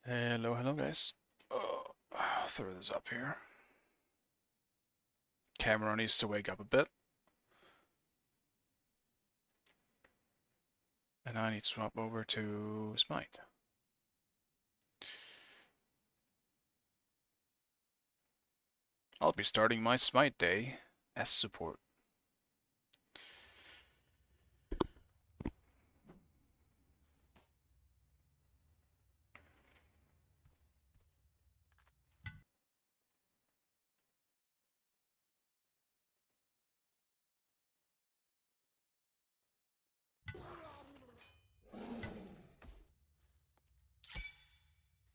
Hello, hello guys. Throw this up here. Camera needs to wake up a bit. And I need to swap over to Smite. I'll be starting my Smite day as support.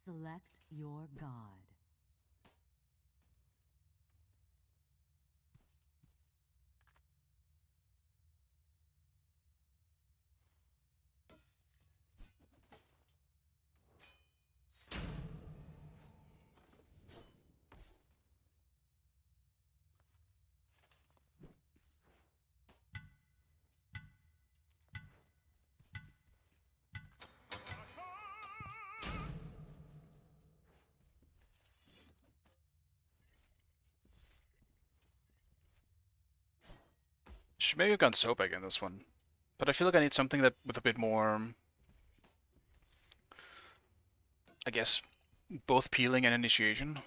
Select your god. Should maybe have gone Sobek in this one. But I feel like I need something that with a bit more, I guess, both peeling and initiation.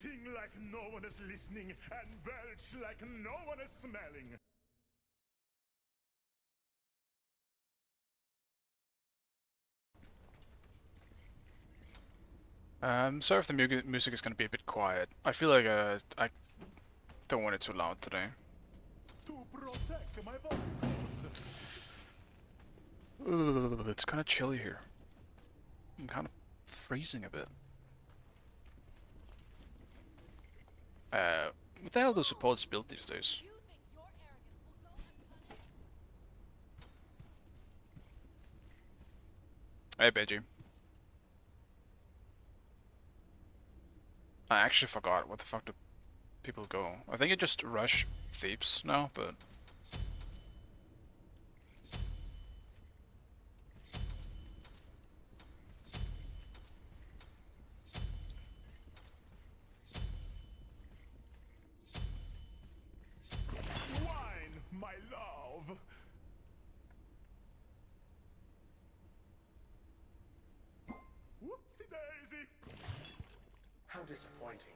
Sing like no one is listening, and belch like no one is smelling. Sorry if the music is going to be a bit quiet. I feel like I don't want it too loud today. To protect my vocals. Ugh, it's kind of chilly here. I'm kind of freezing a bit. What the hell do supports build these days? Hey, Beji. I actually forgot what the fuck do people go. I think it just rush Thebes now, but... Wine, my love. Whoopsie daisy. How disappointing.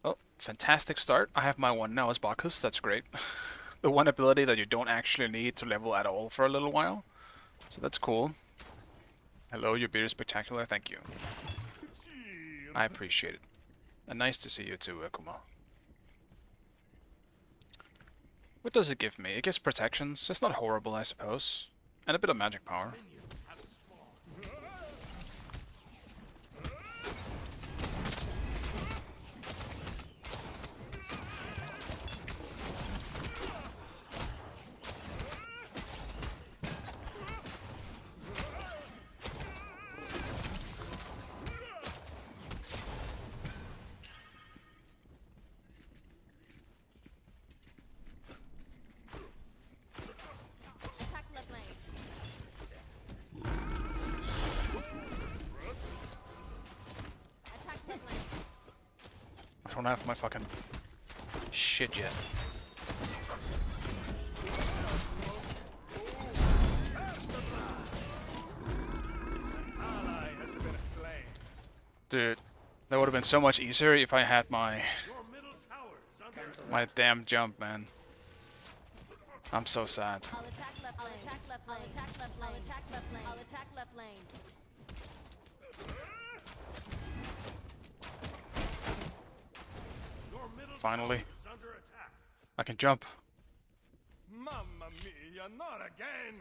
Oh, fantastic start. I have my one now as Bacchus, that's great. The one ability that you don't actually need to level at all for a little while. So that's cool. Hello, your beard is spectacular, thank you. Cheers. I appreciate it. And nice to see you too, Akuma. What does it give me? It gives protections. It's not horrible, I suppose. And a bit of magic power. don't have my fucking shit yet. Ally has been slain. Dude, that would have been so much easier if I had my Your middle tower is under my damn jump, man. I'm so sad. I'll attack left lane. I'll attack left lane. I'll attack left lane. I'll attack left lane. I'll attack left lane. Your middle Finally, tower is under attack. I can jump. Mamma mia, not again!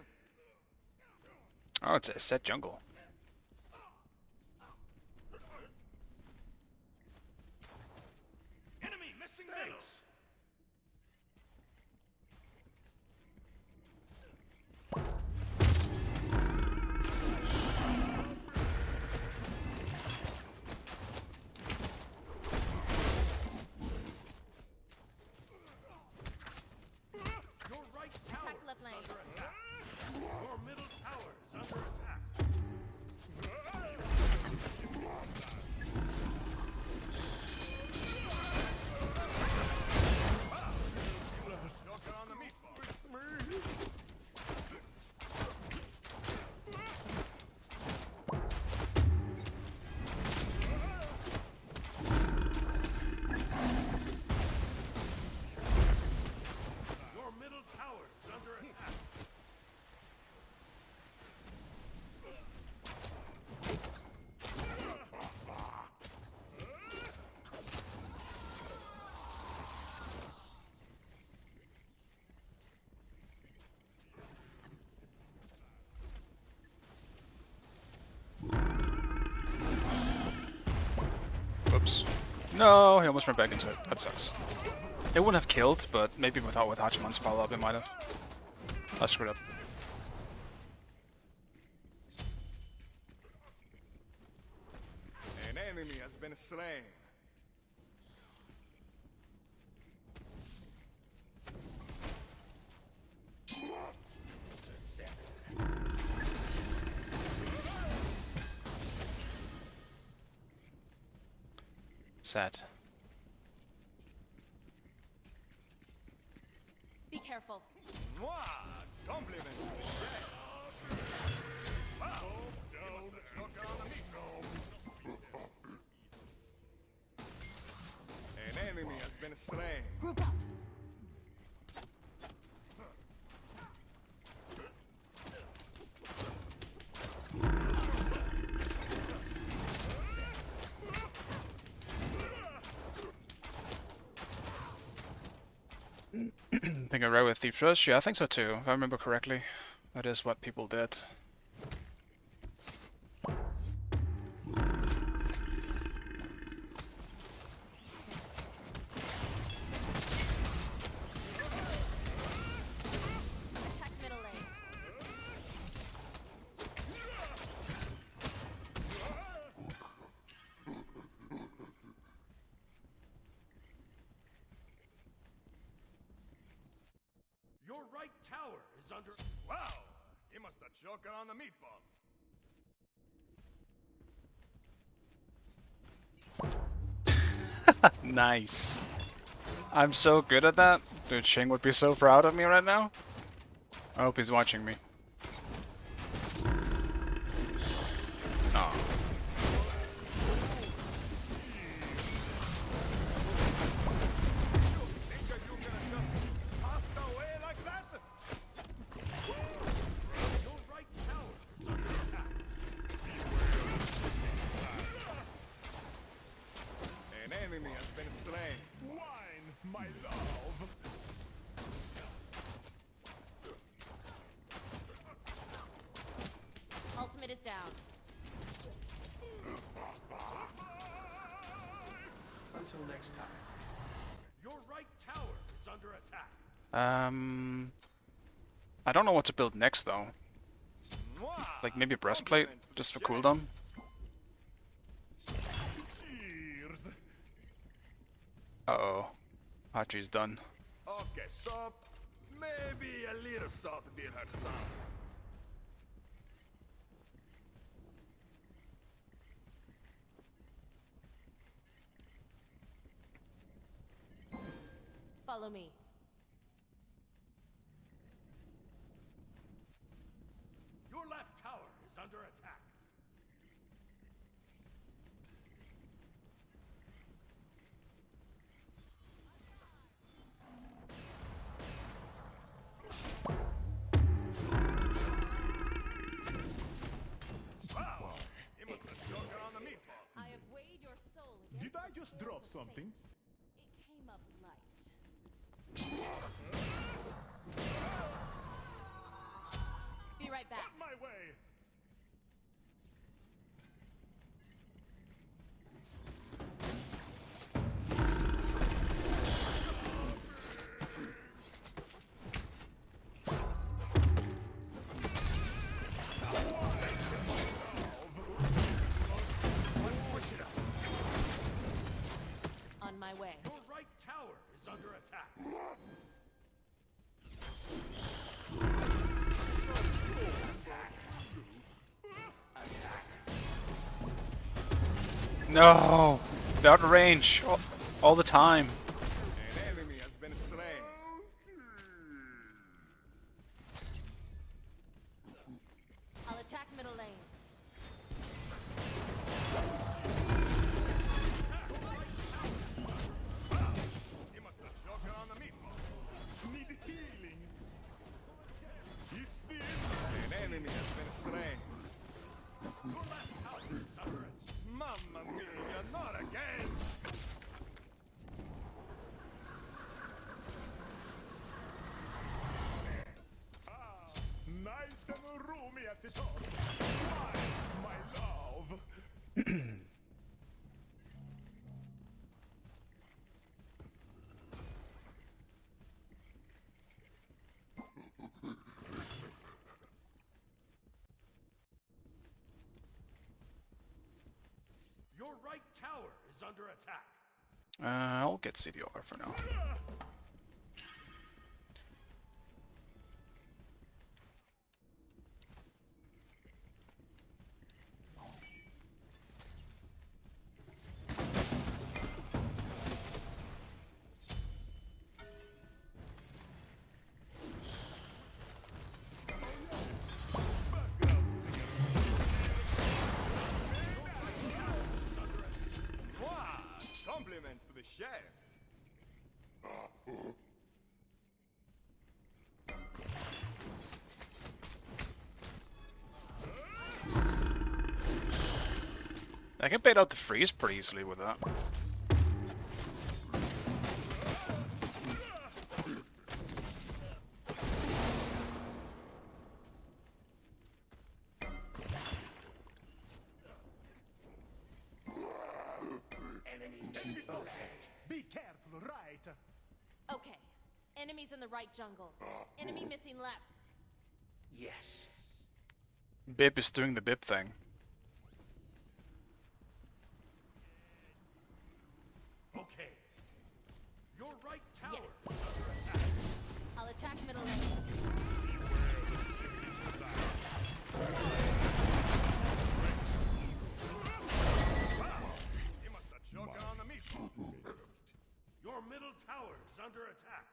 Oh, it's a set jungle. Enemy missing middle. Your right tower Attack left lane. is under attack. Your middle tower is under attack. Joker on the meatball. Your middle tower is under attack. Whoops. No, he almost ran back into it. That sucks. It wouldn't have killed, but maybe with Hachiman's follow-up it might have. I screwed up. An enemy has been slain. Sad. Be careful. Mwah! Compliment. Wow! He must have Joker on the meatball. An enemy has been slain. Group up. Think I read with Thief's Rush? Yeah, I think so too, if I remember correctly. That is what people did. Attack middle lane. Your right tower is under. Wow! He must have Joker on the meatball. Nice. I'm so good at that. Dude, Shing would be so proud of me right now. I hope he's watching me. Oh. Think that you can just pass away like that? Your right tower is under attack. An enemy has been slain. Wine, my love. Ultimate is down. Until next time. Your right tower is under attack. I don't know what to build next though. Mwah! Like maybe breastplate, Compliments to just for the cooldown. Cheers. Uh-oh. Hachi's done. Okay, so maybe a little salt did her some. Follow me. Your left tower is under attack. Wow! You must have choking on the meatball. I have weighed your soul against Did I the just scales drop of something? fate. It came up light. Be right back. On my way! On my way. Your right tower is under attack. No! Out of range all the time. An enemy has been slain. I'll attack middle lane. You must have choking on the meatball. Need healing. It's the An enemy has been slain. Your left tower is under attack. Mamma mia, not again! nice and roomy at the top. Why, my love? Your right tower is under attack. I'll get CDR for now. Wow! Compliments to the chef. I can bait out the freeze pretty easily with that. Be careful, right? Okay. Enemies in the right jungle. Enemy missing left. Yes. Bib is doing the Bib thing. Okay. Your right tower Yes. is under attack. I'll attack middle lane. You must have choking on the meatball. Your middle tower is under attack.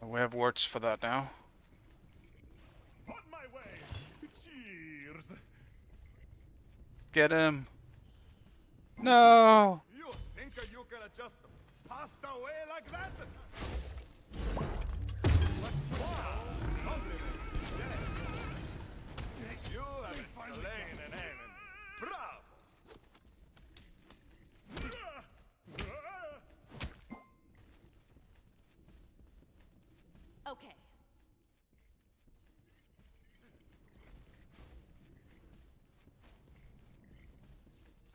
We have words for that now. On my way. Cheers. Get him. No! You think you can just pass away like that? Wow! Compliments. Yes. You have slain an enemy. Bravo! Okay.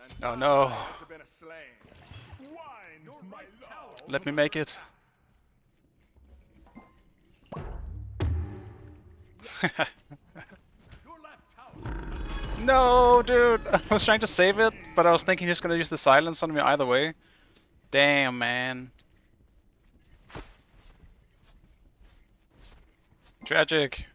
And Oh no. has been slain. Wine, Your my right tower. love. Let me make it. Your left tower. No, dude! I was trying to save it, but I was thinking he's gonna use the silence on me either way. Damn, man. Tragic.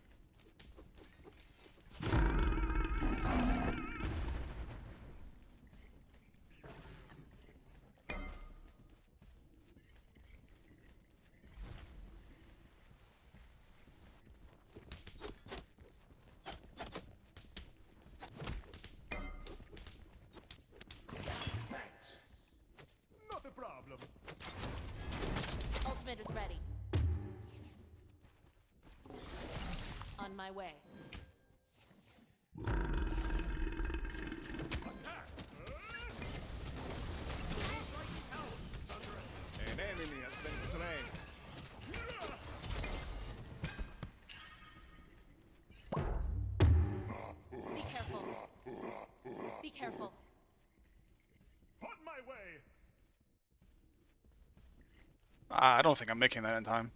my way. An enemy has been slain. Be careful. Be careful. On my way. I don't think I'm making that in time.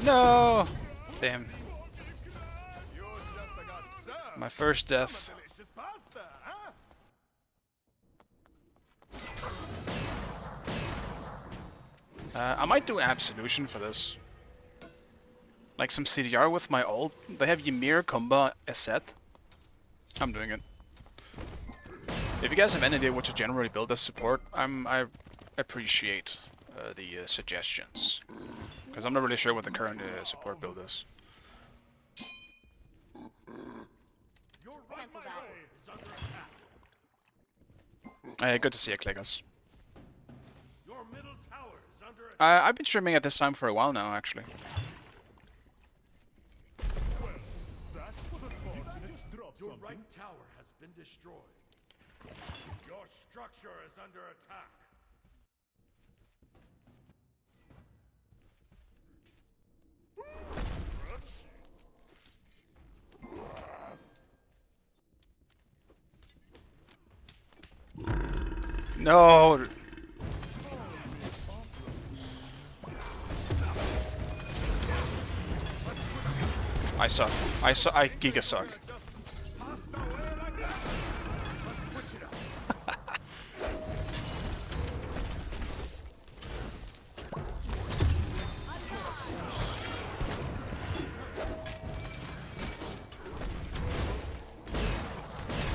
No! Damn. You just got served. My first death. Delicious pasta, huh? I might do Absolution for this. Like some CDR with my ult. They have Ymir, Kumba, Eset. I'm doing it. If you guys have any idea what to generally build as support, I appreciate the suggestions. Because I'm not really sure what the current support build is. Cancel that. Good to see you, Kliggers. Your middle tower is under attack. I've been streaming at this time for a while now, actually. That was unfortunate. Drop Your something. right tower has been destroyed. Your structure is under attack. No! I suck. I giga suck.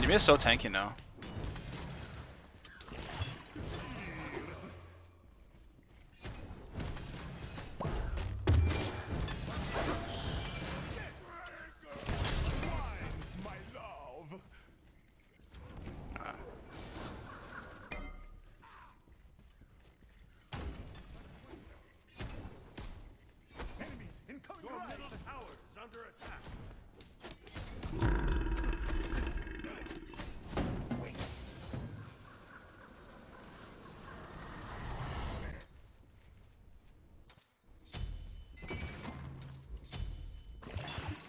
Yumi's so tanky now. My love. Enemies incoming. Your middle tower is under attack.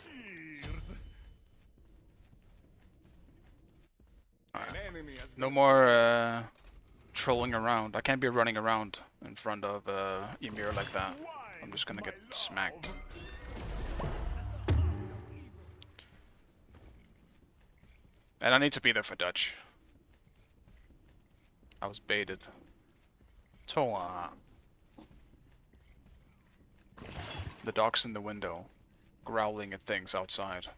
Cheers. An enemy has No been more trolling around. I can't be running around in front of Ymir like that. I'm just gonna get smacked. And I need to be there for Dutch. I was baited. Toa. The dog's in the window, growling at things outside.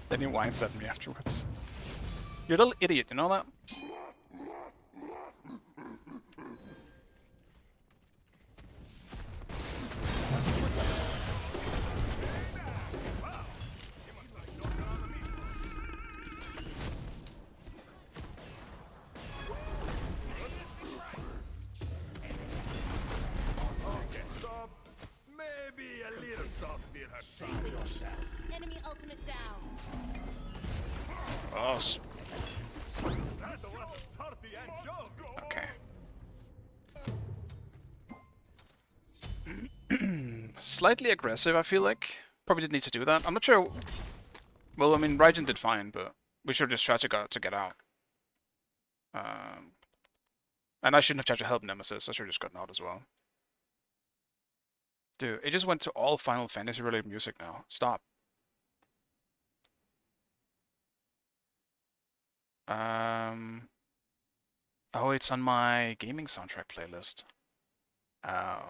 Then he whines at me afterwards. You're a little idiot, you know that? soft. Maybe a little soft near her. Enemy ultimate down. Oh, That's the one salty and joke. okay. Slightly aggressive, I feel like. Probably didn't need to do that. I'm not sure. Well, I mean, Raijin did fine, but we should just try to get out. And I shouldn't have tried to help Nemesis. I should have just gotten out as well. Dude, it just went to all Final Fantasy related music now. Stop. Oh, it's on my gaming soundtrack playlist. Oh.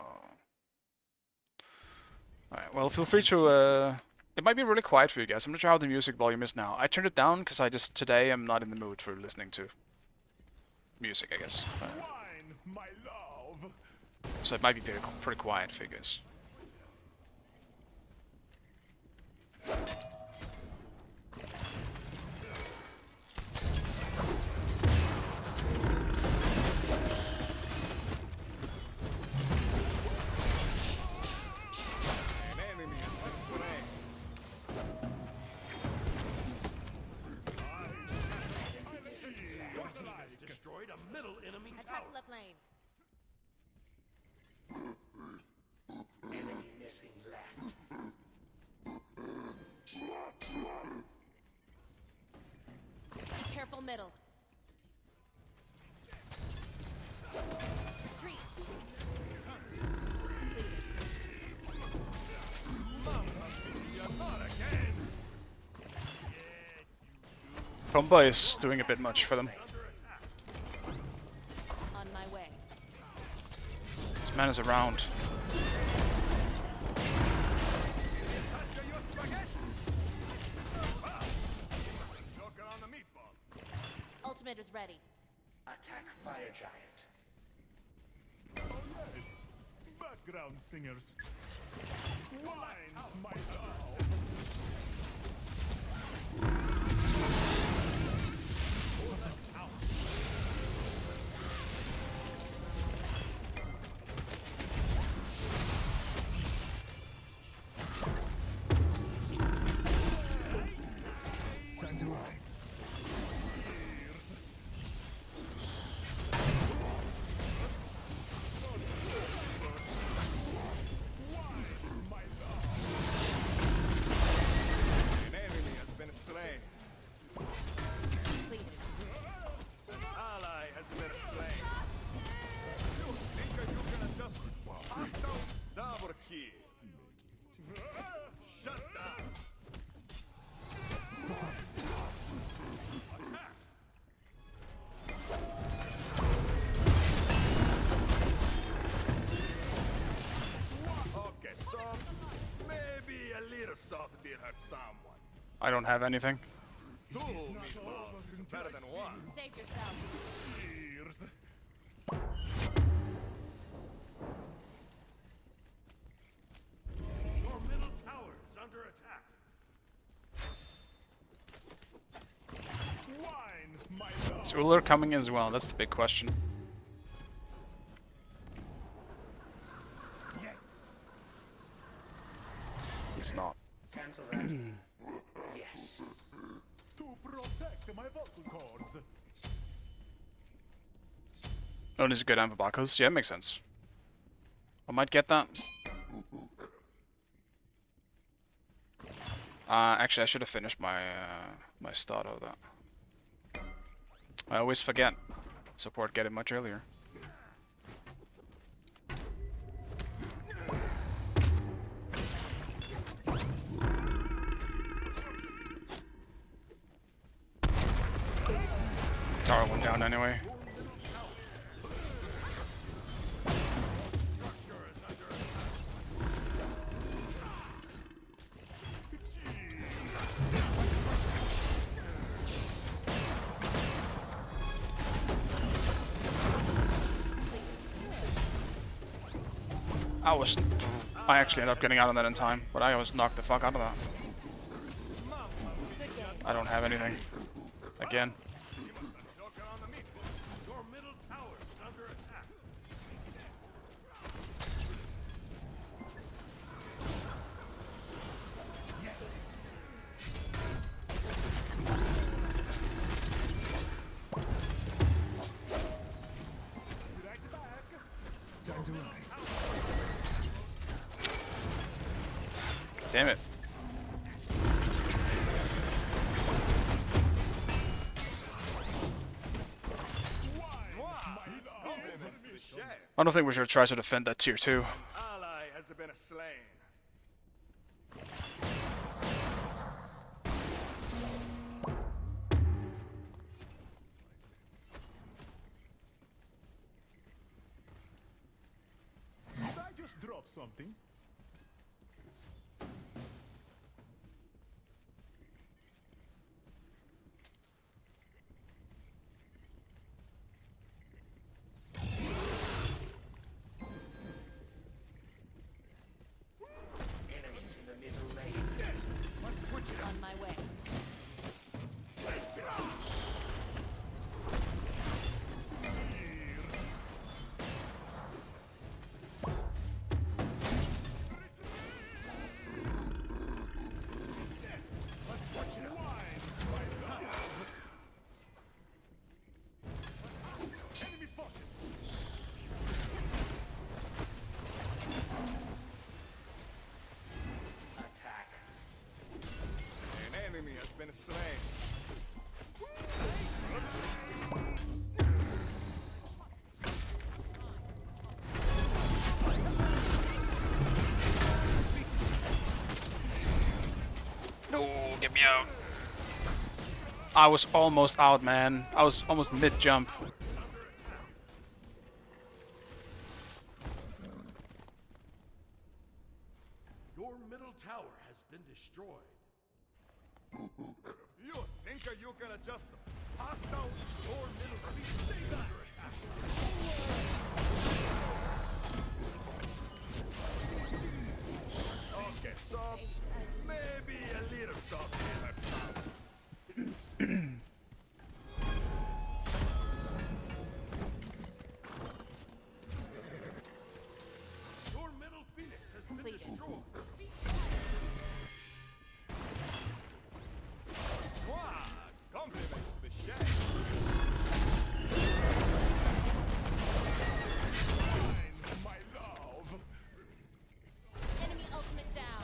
Alright, well, feel free to, it might be really quiet for you guys. I'm not sure how the music volume is now. I turned it down because today I'm not in the mood for listening to music, I guess. Wine, my love. So it might be pretty quiet for you guys. An enemy has been slain. Your team has destroyed a middle enemy Attack tower. left lane. Enemy missing left. Be careful middle. Retreat. Completed. Not again. Pumba is doing a bit much for them. On my way. This man is around. Joker on the meatball. Ultimate is ready. Attack fire giant. Yes. Background singers. Wine, my love. Time to ride. An enemy has been slain. Completed. Ally has been slain. You think that you can just pass down double kill? Shut down. Attack. Okay, so maybe a little salt did hurt someone. I don't have anything. Two meatballs is better than one. Save yourself. Cheers. Your middle tower is under attack. Wine, my love. Is Uller coming as well? That's the big question. Yes. He's not. Cancel that. Yes. To protect my vocal cords. Oh, and he's a good Ambabakos. Yeah, makes sense. I might get that. Actually, I should have finished my my start of that. I always forget. Support get it much earlier. Tower went down anyway. I actually ended up getting out of that in time, but I was knocked the fuck out of that. I don't have anything. Again. Joker on the meatball. Your middle tower is under attack. Right back. Time to ride. Damn it. I don't think we should try to defend that tier 2. Ally has been slain. Drop something. Enemies in the middle lane. On my way. Enemy spotted. Attack. An enemy has been slain. No, get me out. I was almost out, man. I was almost mid-jump. Your middle tower has been destroyed. You think you can just pass down your middle fleet under attack? Okay, so maybe a little soft perhaps. Your middle phoenix has been Completed. destroyed. Wow, compliments to the chef. My love. Enemy ultimate down.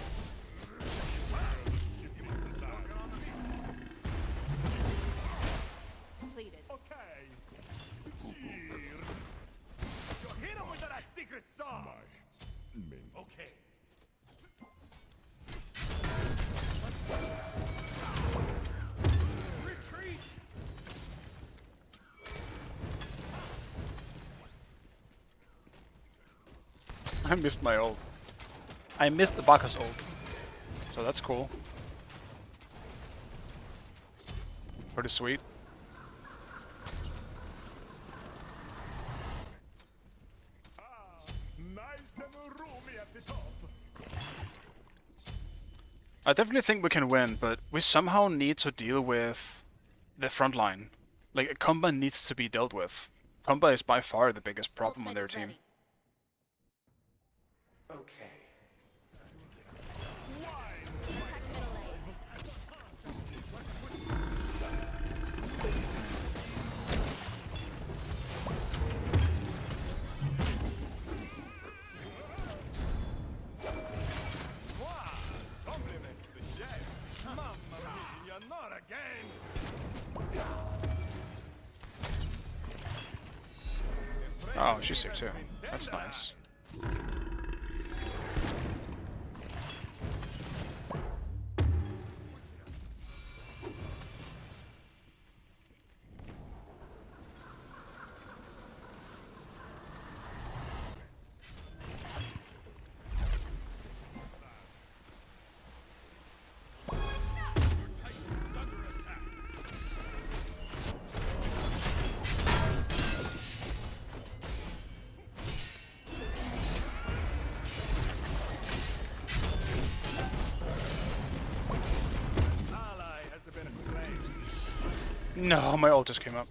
Completed. Okay. Cheers. You hit him with that secret sauce. Okay. Retreat! I missed my ult. I missed the Bacchus ult. So that's cool. Pretty sweet. Nice and roomy at the top. I definitely think we can win, but we somehow need to deal with the front line. Like, Kumba needs to be dealt with. Kumba is by far the biggest problem on Ultimate their is team. ready. Okay. Attack middle lane. Wow, compliments to the chef. Mamma mia, not again. Oh, she's sick too. That's nice. Ally has been slain. No, my ult just came up.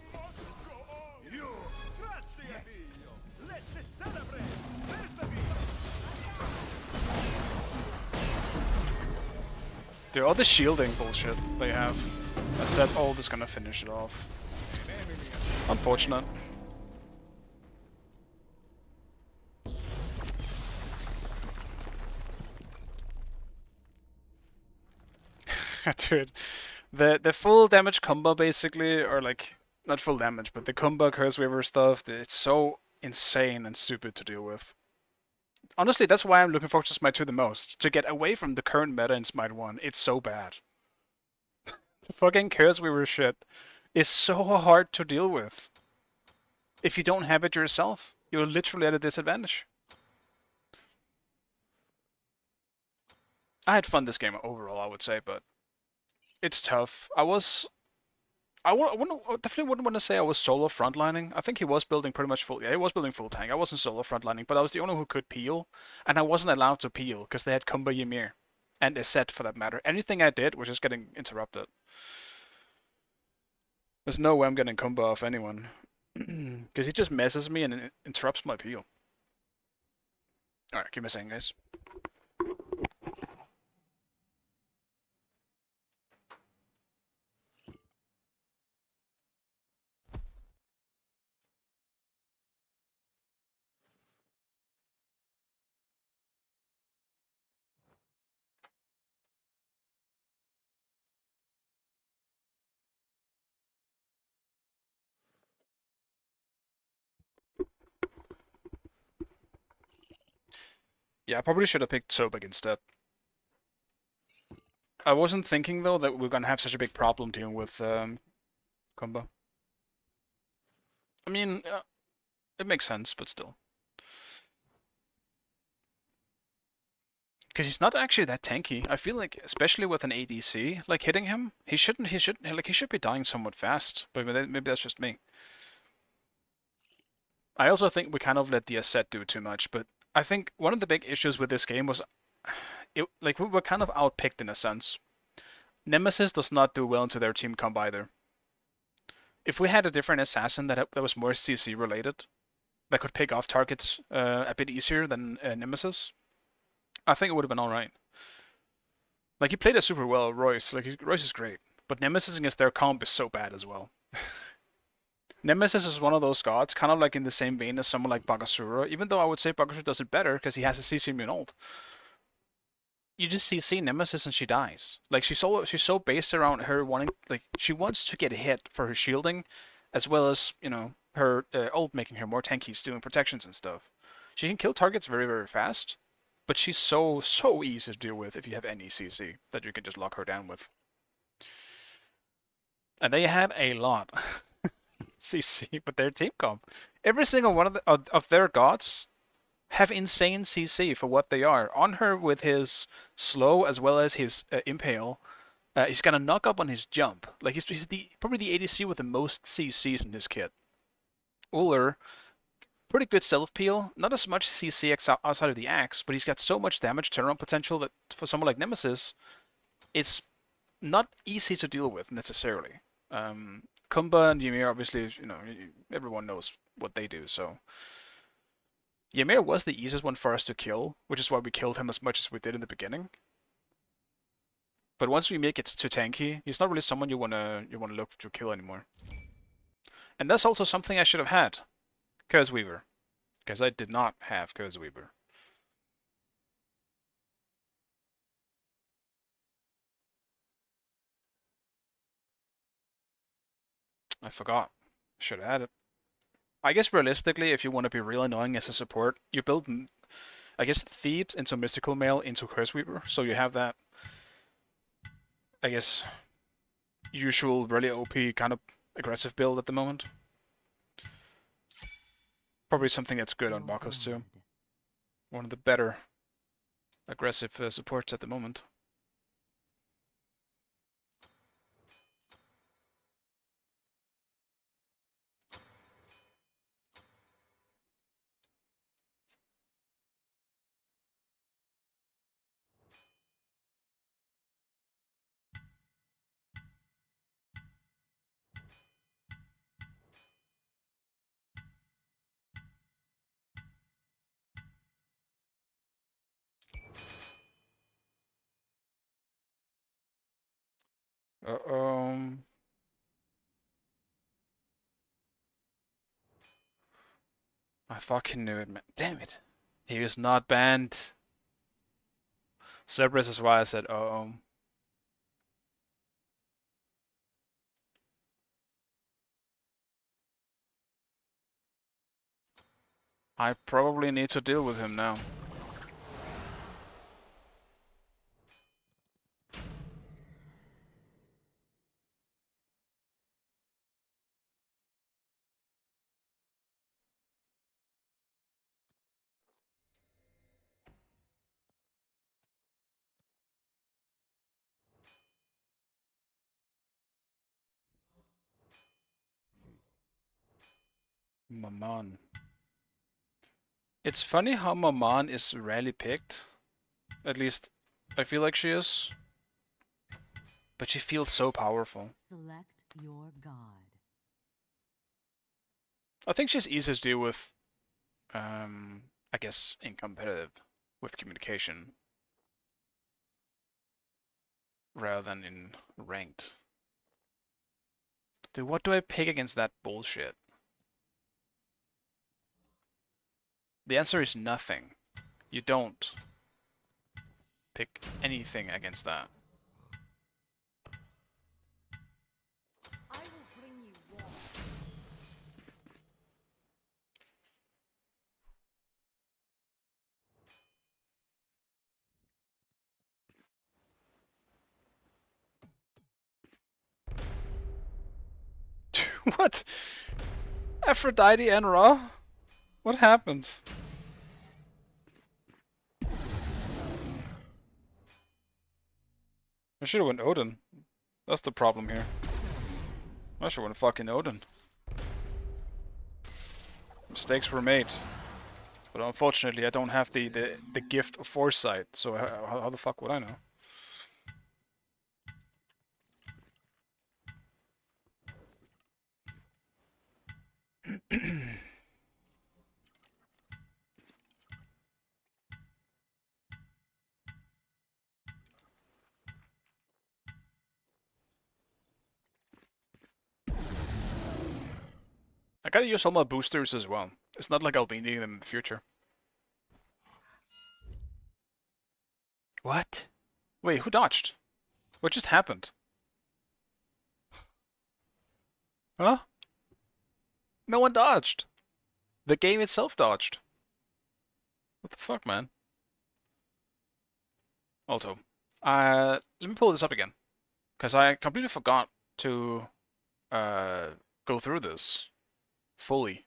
You, grazie a Dio. Let's celebrate. Where's the beat? The other shielding bullshit they have. I said ult is gonna finish it off. Unfortunate. Dude, the full damage combo basically, or like not full damage, but the combo curse weaver stuff, it's so insane and stupid to deal with. Honestly, that's why I'm looking forward to Smite 2 the most. To get away from the current meta in Smite 1. It's so bad. The fucking curse weaver shit is so hard to deal with. If you don't have it yourself, you're literally at a disadvantage. I had fun this game overall, I would say, but it's tough. I definitely wouldn't want to say I was solo frontlining. I think he was building pretty much full. Yeah, he was building full tank. I wasn't solo frontlining, but I was the only who could peel, and I wasn't allowed to peel because they had Kumba Ymir, and a set for that matter. Anything I did was just getting interrupted. There's no way I'm getting Kumba off anyone, because he just messes me and interrupts my peel. All right, keep me saying, guys. Yeah, I probably should have picked Sobek instead. I wasn't thinking though that we're gonna have such a big problem dealing with Kumba. I mean, it makes sense, but still. Because he's not actually that tanky. I feel like, especially with an ADC, like hitting him, he should be dying somewhat fast. But maybe that's just me. I also think we kind of let the asset do too much. But I think one of the big issues with this game was, like we were kind of outpicked in a sense. Nemesis does not do well into their team comp either. If we had a different assassin that was more CC related, that could pick off targets a bit easier than Nemesis, I think it would have been all right. Like he played it super well, Royce. Like Royce is great, but Nemesis against their comp is so bad as well. Nemesis is one of those gods, kind of like in the same vein as someone like Bakasura. Even though I would say Bakasura does it better because he has a CC immune ult. You just see Nemesis and she dies. Like she's so based around her wanting, like she wants to get hit for her shielding, as well as her ult making her more tanky, doing protections and stuff. She can kill targets very fast, but she's so easy to deal with if you have any CC that you can just lock her down with. And they had a lot CC, but their team comp. Every single one of their gods have insane CC for what they are. On her with his slow as well as his impale, he's gonna knock up on his jump. Like he's probably the ADC with the most CCs in his kit. Uller, pretty good self peel, not as much CC outside of the axe, but he's got so much damage turnaround potential that for someone like Nemesis, it's not easy to deal with necessarily. Kumba and Ymir, obviously, everyone knows what they do. So Ymir was the easiest one for us to kill, which is why we killed him as much as we did in the beginning. But once we make it too tanky, he's not really someone you wanna look to kill anymore. And that's also something I should have had, Curse Weaver, because I did not have Curse Weaver. I forgot. Should have had it. I guess realistically, if you want to be real annoying as a support, you build, I guess, Thebes into Mystical Mail into Curse Weaver, so you have that, I guess, usual really OP kind of aggressive build at the moment. Probably something that's good on Bacchus too. One of the better aggressive supports at the moment. Uh-oh. I fucking knew it, man. Damn it. He was not banned. Cerberus is why I said, uh-oh. I probably need to deal with him now. Maman. It's funny how Maman is rarely picked. At least, I feel like she is. But she feels so powerful. Select your god. I think she's easier to deal with, I guess, in competitive, with communication, rather than in ranked. Dude, what do I pick against that bullshit? The answer is nothing. You don't pick anything against that. I will bring you warmth. What? Aphrodite and Ra? What happened? I should've went Odin. That's the problem here. I should've went fucking Odin. Mistakes were made. But unfortunately I don't have the gift of foresight, so how the fuck would I know? I gotta use all my boosters as well. It's not like I'll be needing them in the future. What? Wait, who dodged? What just happened? Huh? No one dodged! The game itself dodged. What the fuck, man? Also, let me pull this up again. Because I completely forgot to go through this fully.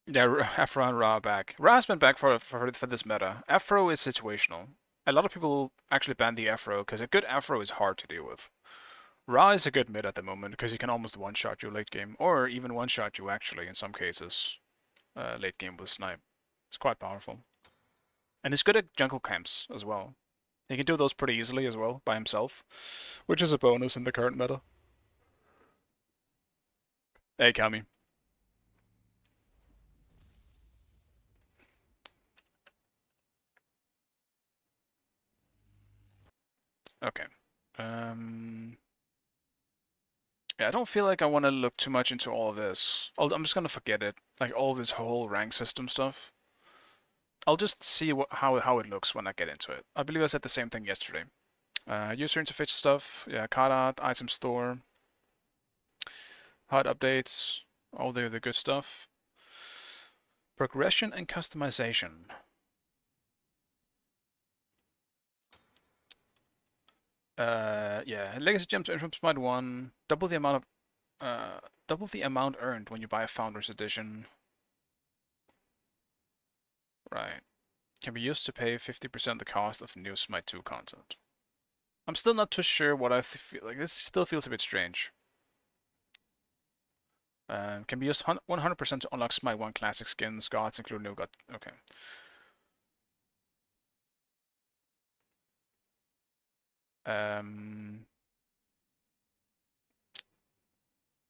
Yeah, Afro and Ra back. Ra's been back for this meta. Afro is situational. A lot of people actually ban the Afro because a good Afro is hard to deal with. Ra is a good mid at the moment because he can almost one-shot you late game, or even one-shot you actually in some cases late game with snipe. It's quite powerful. And he's good at jungle camps as well. He can do those pretty easily as well by himself, which is a bonus in the current meta. Hey, Kami. Okay. Yeah, I don't feel like I want to look too much into all of this. I'm just gonna forget it, like all this whole rank system stuff. I'll just see how it looks when I get into it. I believe I said the same thing yesterday. User interface stuff, yeah, card art, item store, HUD updates, all the good stuff. Progression and customization. Yeah, legacy gems earned from Smite 1, double the amount earned when you buy a Founders Edition. Right. Can be used to pay 50% the cost of new Smite 2 content. I'm still not too sure what I feel like. This still feels a bit strange. Can be used 100% to unlock Smite 1 classic skins, gods, including new god. Okay.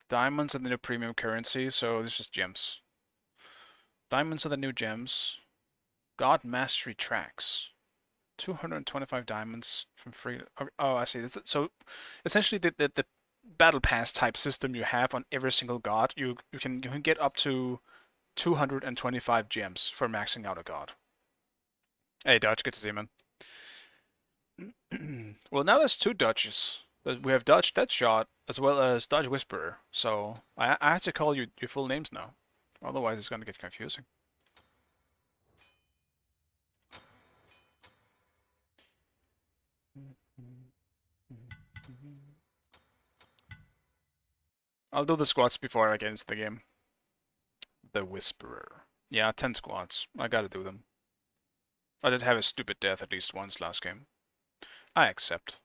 Diamonds are the new premium currency, so this is gems. Diamonds are the new gems. God Mastery Tracks. 225 diamonds from free. Oh, I see. So, essentially, the battle pass type system you have on every single god, you can get up to 225 gems for maxing out a god. Hey, Dutch, good to see you, man. Well, now there's two Dutches. We have Dutch Deadshot as well as Dutch Whisperer. So I have to call you your full names now. Otherwise, it's gonna get confusing. I'll do the squats before I get into the game. The Whisperer. Yeah, 10 squads. I gotta do them. I did have a stupid death at least once last game. I accept.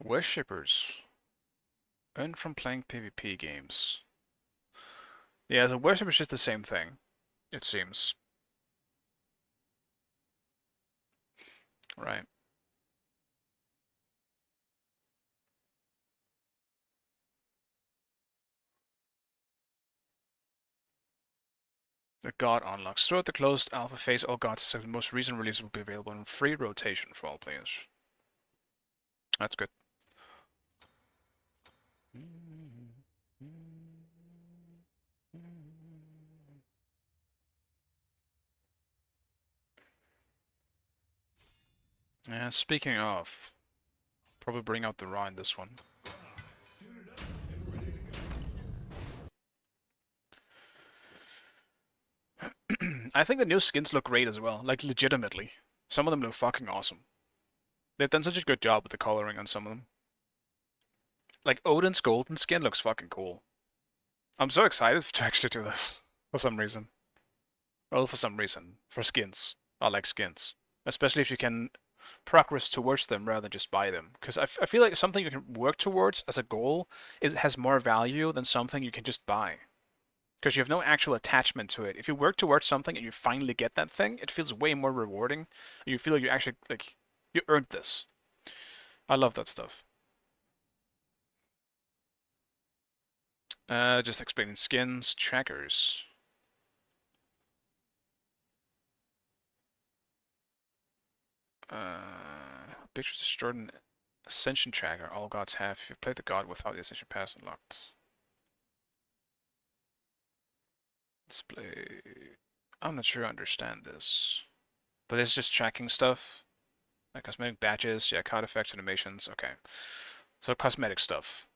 Worshippers. Earn from playing PvP games. Yeah, the worship is just the same thing, it seems. Right. The God unlocks. Throughout the closed alpha phase, all gods except the most recent release will be available in free rotation for all players. That's good. Yeah, speaking of, probably bring out the raw in this one. I think the new skins look great as well, like legitimately. Some of them look fucking awesome. They've done such a good job with the coloring on some of them. Like Odin's golden skin looks fucking cool. I'm so excited to actually do this for some reason. Well, for some reason, for skins. I like skins, especially if you can progress towards them rather than just buy them. Because I feel like something you can work towards as a goal has more value than something you can just buy. Because you have no actual attachment to it. If you work towards something and you finally get that thing, it feels way more rewarding. You feel like you actually you earned this. I love that stuff. Just explaining skins, trackers. Pictures destroyed an Ascension tracker. All gods have. If you play the god without the Ascension pass unlocked. Display. I'm not sure I understand this. But it's just tracking stuff. Like cosmetic badges, yeah, card effects, animations. Okay. So cosmetic stuff.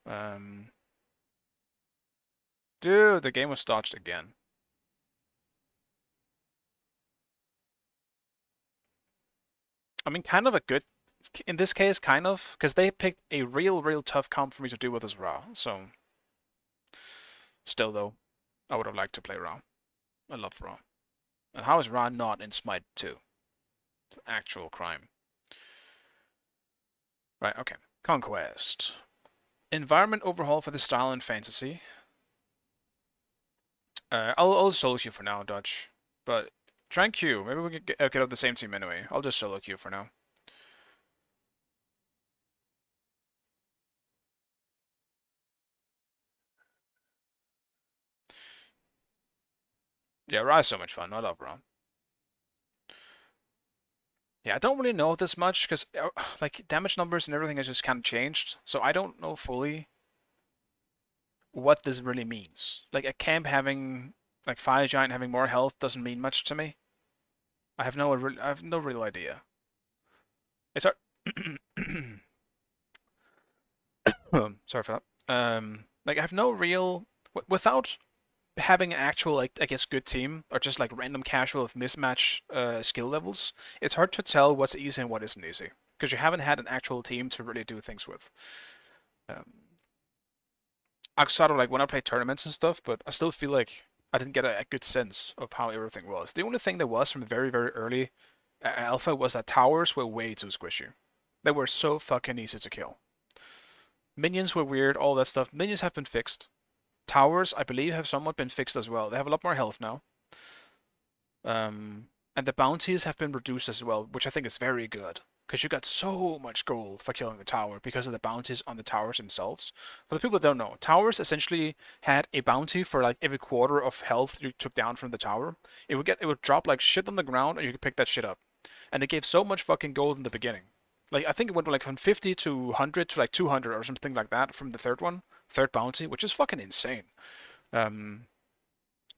Dude, the game was dodged again. I mean, kind of a good, in this case, kind of, because they picked a real tough comp for me to do with as Ra. So, still though, I would have liked to play Ra. I love Ra. And how is Ra not in Smite 2? It's an actual crime. Right, okay. Conquest. Environment overhaul for the style and fantasy. I'll solo queue for now, Dutch. But try and queue. Maybe we can get up the same team anyway. I'll just solo queue for now. Yeah, Ra is so much fun. I love Ra. Yeah, I don't really know this much because like damage numbers and everything has just kind of changed, so I don't know fully what this really means. Like a camp having like Fire Giant having more health doesn't mean much to me. I have no real idea. It's hard. Sorry for that. Like I have no real without having an actual like I guess good team or just like random casual of mismatch skill levels, it's hard to tell what's easy and what isn't easy because you haven't had an actual team to really do things with. Outside of like when I play tournaments and stuff, but I still feel like I didn't get a good sense of how everything was. The only thing there was from very early alpha was that towers were way too squishy. They were so fucking easy to kill. Minions were weird, all that stuff. Minions have been fixed. Towers, I believe, have somewhat been fixed as well. They have a lot more health now. And the bounties have been reduced as well, which I think is very good. Because you got so much gold for killing the tower because of the bounties on the towers themselves. For the people that don't know, towers essentially had a bounty for like every quarter of health you took down from the tower. It would drop like shit on the ground and you could pick that shit up. And it gave so much fucking gold in the beginning. Like I think it went like from 50 to 100 to like 200 or something like that from the third bounty, which is fucking insane.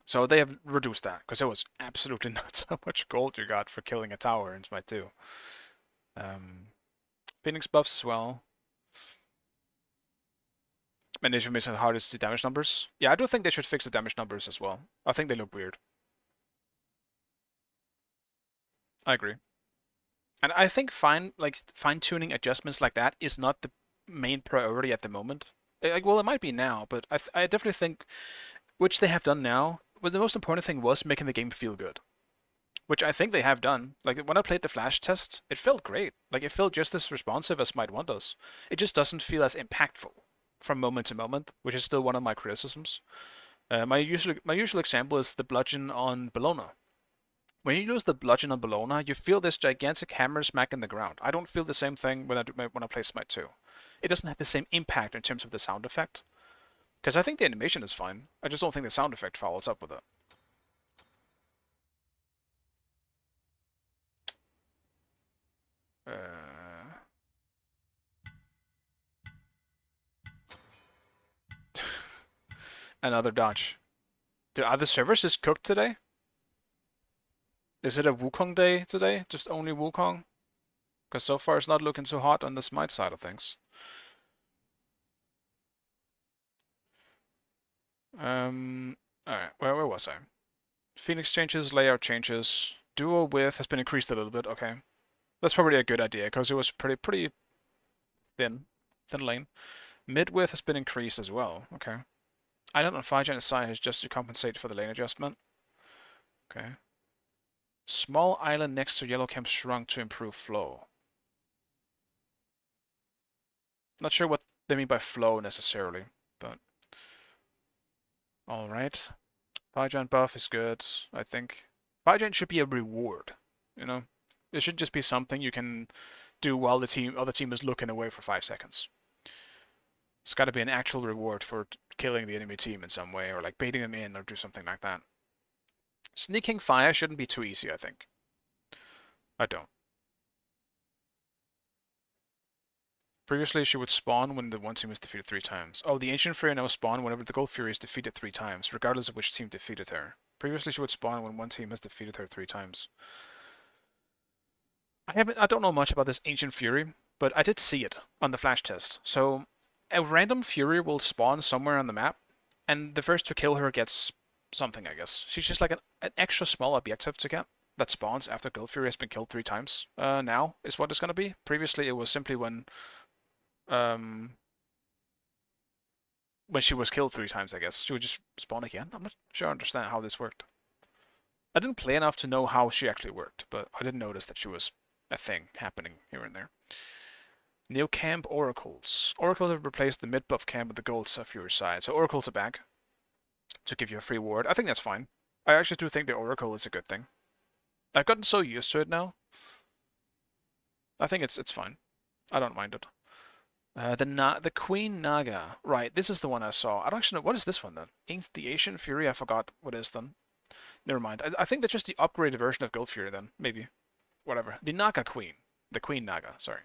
So they have reduced that because it was absolutely nuts how much gold you got for killing a tower in Smite 2. Phoenix buffs as well. And they should make it harder to see damage numbers. Yeah, I do think they should fix the damage numbers as well. I think they look weird. I agree. And I think fine-tuning adjustments like that is not the main priority at the moment. Well, it might be now, but I definitely think, which they have done now, but the most important thing was making the game feel good. Which I think they have done. Like, when I played the Flash test, it felt great. Like, it felt just as responsive as Smite 1 does. It just doesn't feel as impactful from moment to moment, which is still one of my criticisms. My usual example is the bludgeon on Bologna. When you use the bludgeon on Bologna, you feel this gigantic hammer smack in the ground. I don't feel the same thing when I play Smite 2. It doesn't have the same impact in terms of the sound effect. Because I think the animation is fine. I just don't think the sound effect follows up with it. Another dodge. Are the servers just cooked today? Is it a Wukong day today? Just only Wukong? Because so far it's not looking so hot on the Smite side of things. Alright, where was I? Phoenix changes, layout changes. Duo width has been increased a little bit, okay. That's probably a good idea, because it was pretty thin lane. Mid width has been increased as well, okay. Island on 5 giant size just to compensate for the lane adjustment. Okay. Small island next to yellow camp shrunk to improve flow. Not sure what they mean by flow necessarily, but alright. 5 giant buff is good, I think. 5 giant should be a reward, you know? It should just be something you can do while the other team is looking away for 5 seconds. It's got to be an actual reward for killing the enemy team in some way, or like baiting them in, or do something like that. Sneaking fire shouldn't be too easy, I think. I don't. Previously, she would spawn when the one team was defeated 3 times. Oh, the Ancient Fury now spawn whenever the Gold Fury is defeated 3 times, regardless of which team defeated her. Previously, she would spawn when one team has defeated her 3 times. I don't know much about this Ancient Fury, but I did see it on the flash test. So, a random Fury will spawn somewhere on the map, and the first to kill her gets something, I guess. She's just like an extra small objective to get that spawns after Gold Fury has been killed 3 times. Now is what it's gonna be. Previously, it was simply when she was killed 3 times, I guess. She would just spawn again. I'm not sure I understand how this worked. I didn't play enough to know how she actually worked, but I did notice that she was a thing happening here and there. New camp oracles. Oracles have replaced the mid buff camp with the gold Fury side. So oracles are back to give you a free ward. I think that's fine. I actually do think the oracle is a good thing. I've gotten so used to it now. I think it's fine. I don't mind it. The Queen Naga. Right, this is the one I saw. I don't actually know. What is this one then? The Ancient Fury? I forgot what it is then. Never mind. I think that's just the upgraded version of Gold Fury then. Maybe. Whatever. The Naga Queen. The Queen Naga, sorry.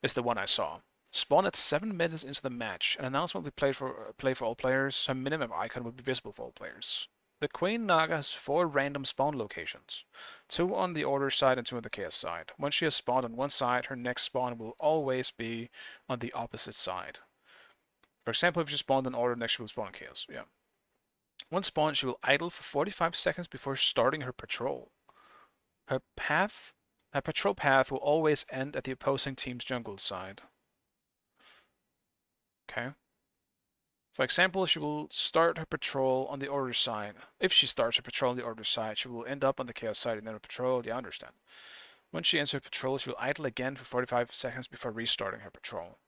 Is the one I saw. Spawn at 7 minutes into the match. An announcement will be play for all players. A minimum icon will be visible for all players. The Queen Naga has 4 random spawn locations. 2 on the order side and 2 on the chaos side. Once she has spawned on one side, her next spawn will always be on the opposite side. For example, if she spawned on order, next she will spawn on chaos. Yeah. Once spawned, she will idle for 45 seconds before starting her patrol. Her patrol path will always end at the opposing team's jungle side. Okay. For example, she will start her patrol on the order side. If she starts her patrol on the order side, she will end up on the chaos side and then her patrol. Yeah, I understand. When she ends her patrol, she will idle again for 45 seconds before restarting her patrol.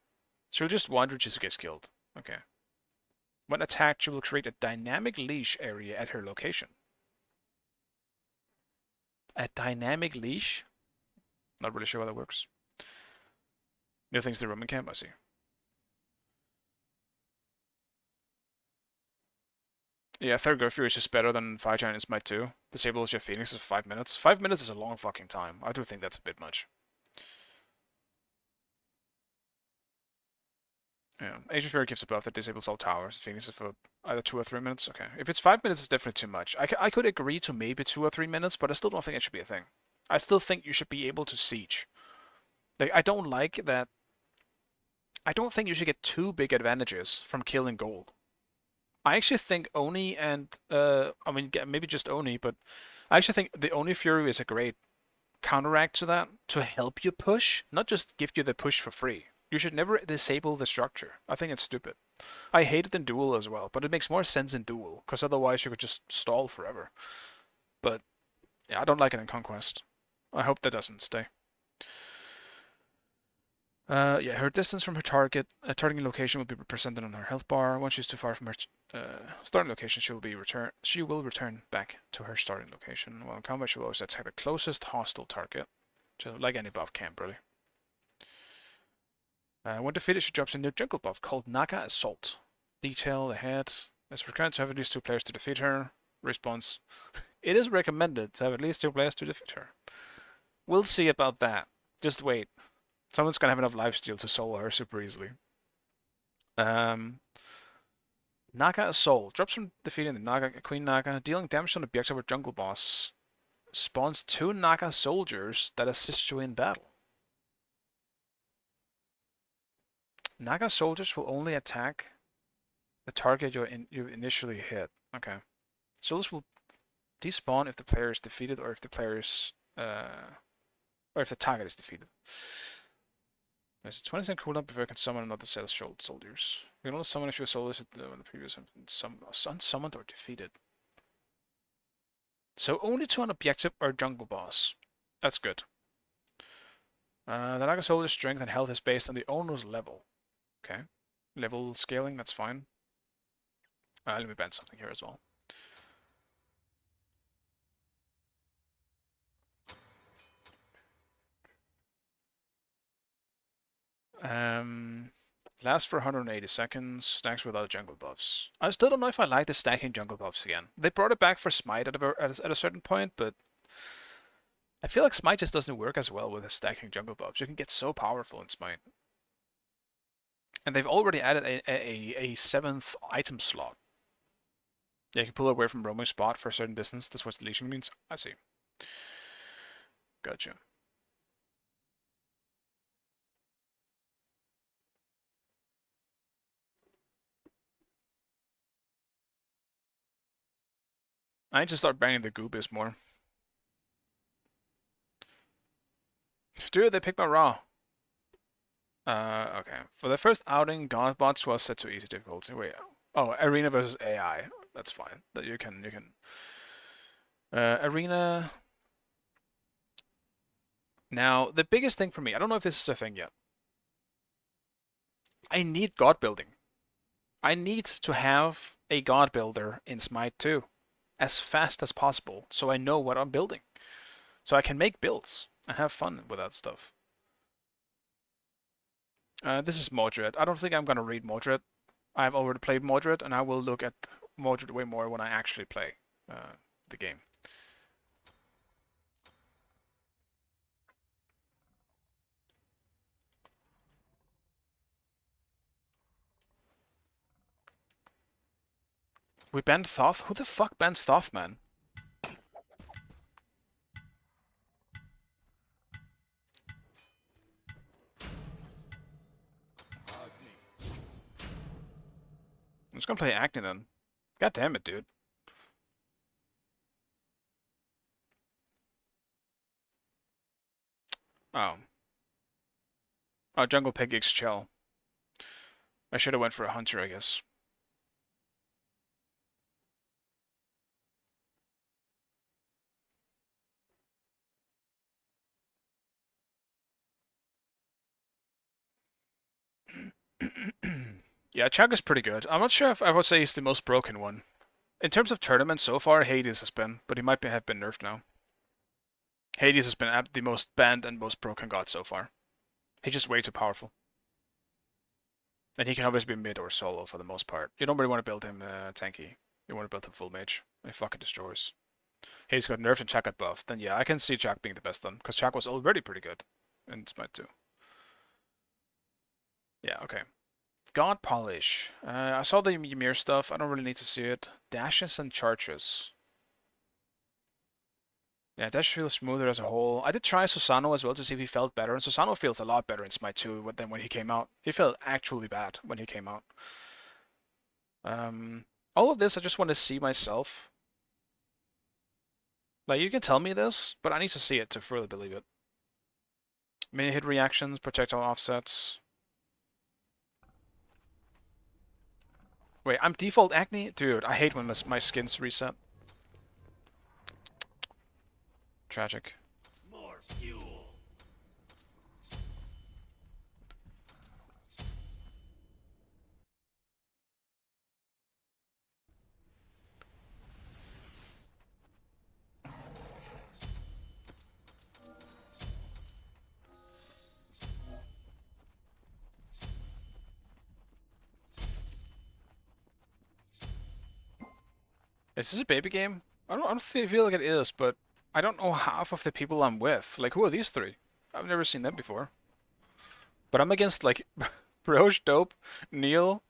She will just wander till she gets killed. Okay. When attacked, she will create a dynamic leash area at her location. A dynamic leash? Not really sure how that works. New things to the Roman camp, I see. Yeah, third Go Fury is just better than 5 Giant in Smite 2. Disables your Phoenix for 5 minutes. 5 minutes is a long fucking time. I do think that's a bit much. Yeah, Ancient Fury gives a buff that disables all towers. Phoenix is for either 2 or 3 minutes. Okay, if it's 5 minutes, it's definitely too much. I could agree to maybe 2 or 3 minutes, but I still don't think it should be a thing. I still think you should be able to siege. Like, I don't like that I don't think you should get too big advantages from killing gold. I actually think Oni and I mean maybe just Oni, but I actually think the Oni Fury is a great counteract to that to help you push, not just give you the push for free. You should never disable the structure. I think it's stupid. I hate it in duel as well, but it makes more sense in duel because otherwise you could just stall forever. But yeah, I don't like it in conquest. I hope that doesn't stay. Yeah, her distance from her targeting location will be represented on her health bar. Once she's too far from her starting location, she will return back to her starting location. While in combat, she will always attack the closest hostile target. So, like any buff camp, really. When defeated, she drops a new jungle buff called Naga Assault. Detail ahead. It's required to have at least 2 players to defeat her. Response: it is recommended to have at least 2 players to defeat her. We'll see about that. Just wait. Someone's gonna have enough lifesteal to solo her super easily. Naga Assault. Drops from defeating the Queen Naga, dealing damage on objective or jungle boss. Spawns 2 Naga soldiers that assist you in battle. Naga soldiers will only attack the target you initially hit. Okay. Soldiers will despawn if the player is defeated or if the target is defeated. There's a 20% cooldown before you can summon another set of soldiers. You can only summon if your soldiers in the previous have been unsummoned or defeated. So only to an objective or jungle boss. That's good. The Naga soldier's strength and health is based on the owner's level. Okay. Level scaling, that's fine. Let me ban something here as well. Lasts for 180 seconds, stacks without jungle buffs. I still don't know if I like the stacking jungle buffs again. They brought it back for Smite at a certain point, but I feel like Smite just doesn't work as well with the stacking jungle buffs. You can get so powerful in Smite. And they've already added a 7th item slot. Yeah, you can pull away from roaming spot for a certain distance. That's what deletion means. I see. Gotcha. I need to start banning the Goobis more. Dude, they picked my Raw. Okay. For the first outing, Godbots was set to easy difficulty. Wait. Oh, Arena versus AI. That's fine. That you can. Arena. Now, the biggest thing for me, I don't know if this is a thing yet. I need God building. I need to have a God builder in Smite 2 as fast as possible so I know what I'm building. So I can make builds and have fun with that stuff. This is Mordred. I don't think I'm going to read Mordred. I've already played Mordred, and I will look at Mordred way more when I actually play the game. We banned Thoth? Who the fuck bans Thoth, man? I'm just gonna play Acne then. God damn it, dude. Oh. Oh, Jungle Pig X Chell. I should have went for a Hunter, I guess. Yeah, Chag is pretty good. I'm not sure if I would say he's the most broken one. In terms of tournaments so far, Hades has been, but he might have been nerfed now. Hades has been the most banned and most broken god so far. He's just way too powerful. And he can always be mid or solo for the most part. You don't really want to build him tanky. You want to build him full mage. He fucking destroys. Hades got nerfed and Chak got buffed. Then yeah, I can see Chak being the best then, because Chak was already pretty good in Smite 2. Yeah, okay. God Polish. I saw the Ymir stuff. I don't really need to see it. Dashes and charges. Yeah, Dash feels smoother as a whole. I did try Susano as well to see if he felt better, and Susano feels a lot better in Smite 2 than when he came out. He felt actually bad when he came out. All of this, I just want to see myself. Like, you can tell me this, but I need to see it to further believe it. Mini hit reactions, projectile offsets. Wait, I'm default acne? Dude, I hate when my skins reset. Tragic. More fuel. Is this a baby game? I don't feel like it is, but I don't know half of the people I'm with. Like, who are these three? I've never seen them before. But I'm against, like, Broge, Dope, Neil,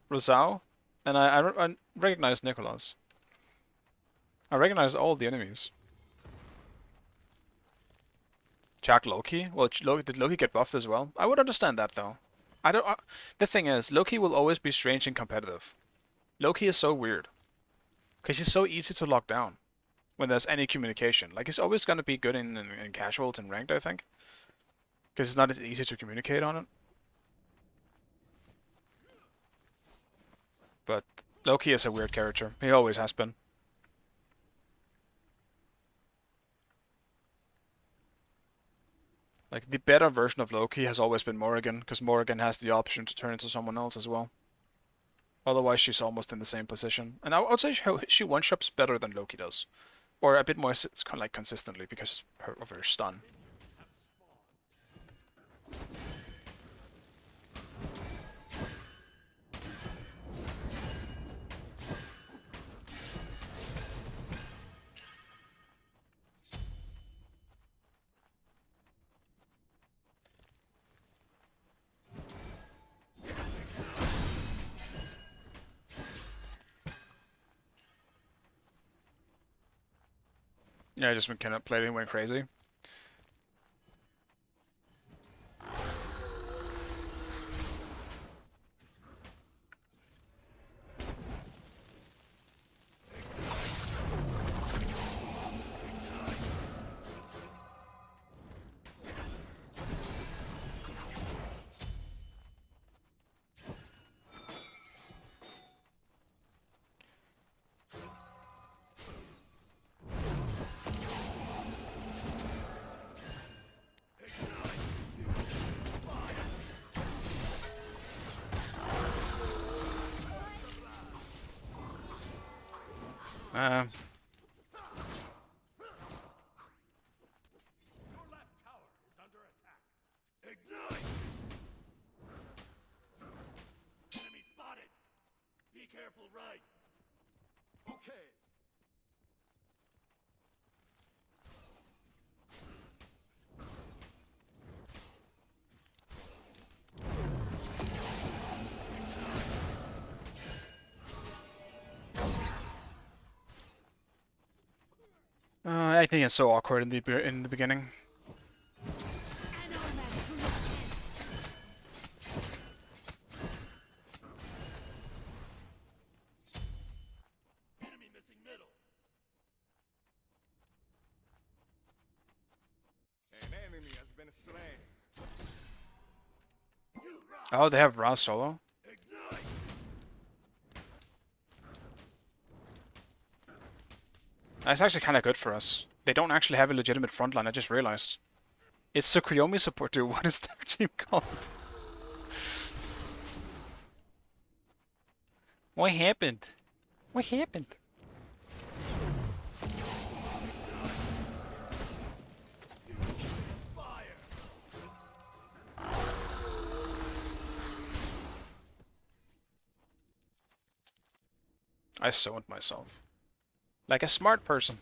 Rosal, and I recognize Nicholas. I recognize all the enemies. Jack Loki? Well, did Loki get buffed as well? I would understand that, though. I don't. The thing is, Loki will always be strange and competitive. Loki is so weird. Because he's so easy to lock down when there's any communication. Like, he's always going to be good in casuals and ranked, I think. Because it's not as easy to communicate on it. But Loki is a weird character. He always has been. Like, the better version of Loki has always been Morrigan, because Morrigan has the option to turn into someone else as well. Otherwise, she's almost in the same position. And I would say she one-shots better than Loki does. Or a bit more like consistently because of her stun. Yeah, I just kind of played it and went crazy. Your left tower is under attack. Ignite! Enemy spotted. Be careful, right? Okay. I think it's so awkward in the beginning. Enemy missing middle. An enemy has been slain. You rock. Oh, they have Ra solo? Ignite! That's actually kind of good for us. They don't actually have a legitimate frontline, I just realized. It's Tsukuyomi support, dude. What is their team called? What happened? What happened? Fire! I zoned myself. Like a smart person.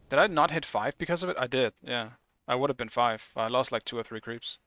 Did I not hit 5 because of it? I did, yeah. I would have been 5. I lost like 2 or 3 creeps.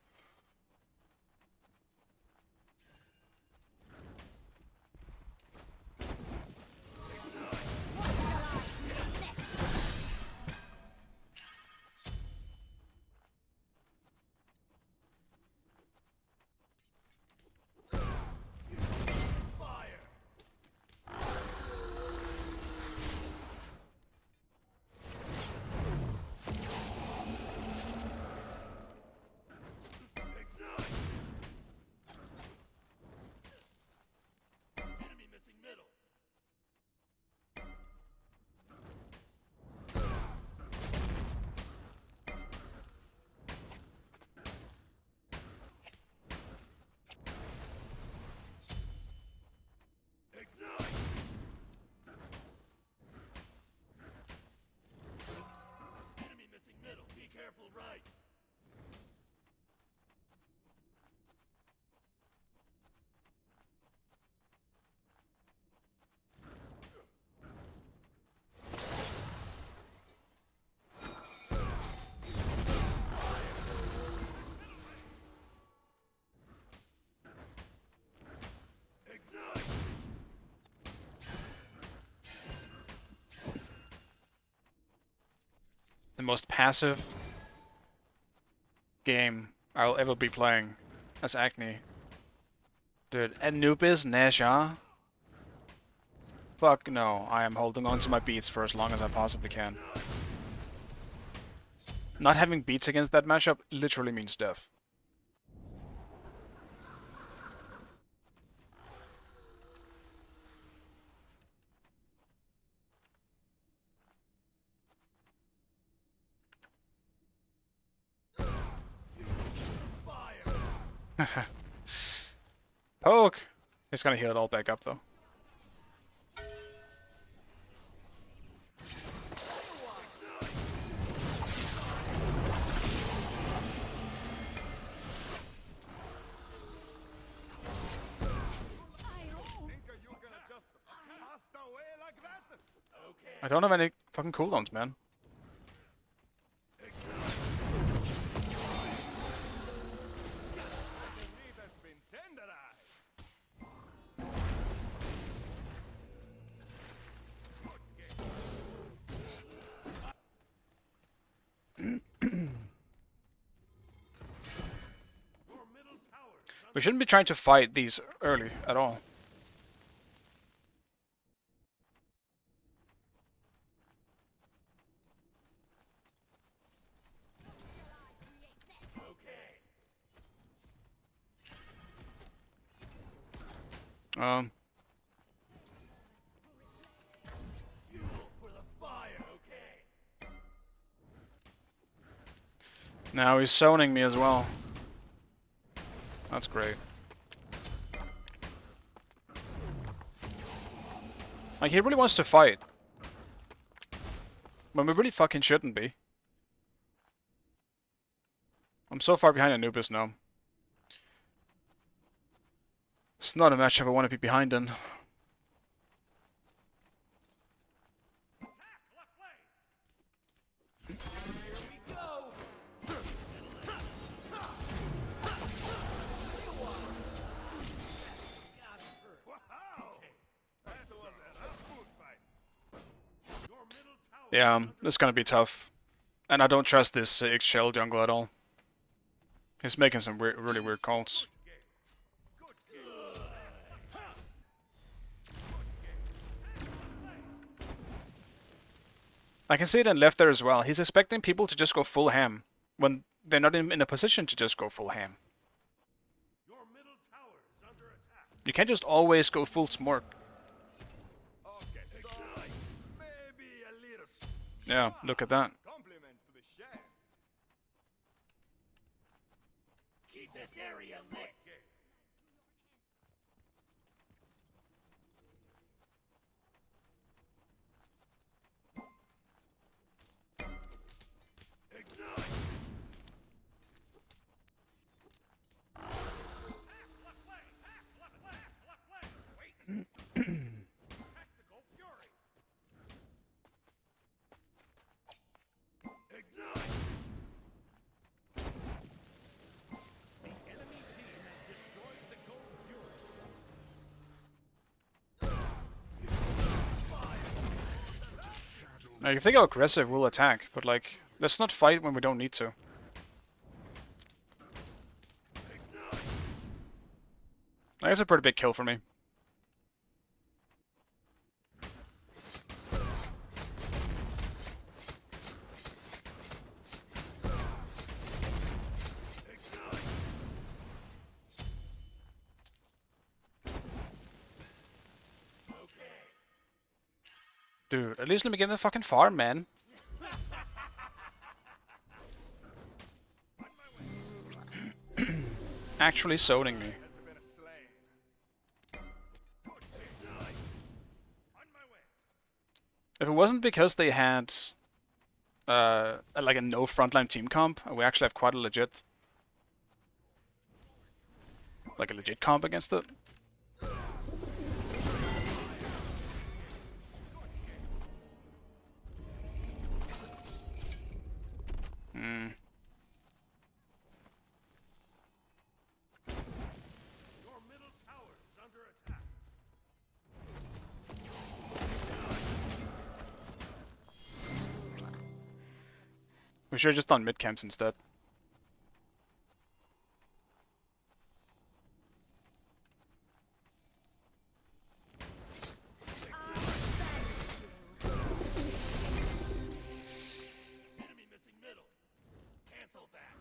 most passive game I'll ever be playing as Acne. Dude, Anubis Nasha? Fuck no, I am holding on to my beats for as long as I possibly can. Not having beats against that matchup literally means death. Poke! He's gonna heal it all back up though. I don't have any fucking cooldowns, man. We shouldn't be trying to fight these early at all. Um. Now he's zoning me as well. That's great. Like, he really wants to fight. When we really fucking shouldn't be. I'm so far behind Anubis now. It's not a matchup I want to be behind in. Yeah, it's gonna be tough. And I don't trust this X-Shell jungle at all. He's making some really weird calls. I can see it in left there as well. He's expecting people to just go full ham, when they're not in a position to just go full ham. You can't just always go full smork. Yeah, look at that. Keep this area lit. Like, if they go aggressive, we'll attack, but like, let's not fight when we don't need to. That's a pretty big kill for me. Dude, at least let me get in the fucking farm, man. Actually zoning me. If it wasn't because they had like a no frontline team comp, we actually have quite a legit comp against it. Hmm. We should have just done mid camps instead. Enemy missing middle. Cancel that.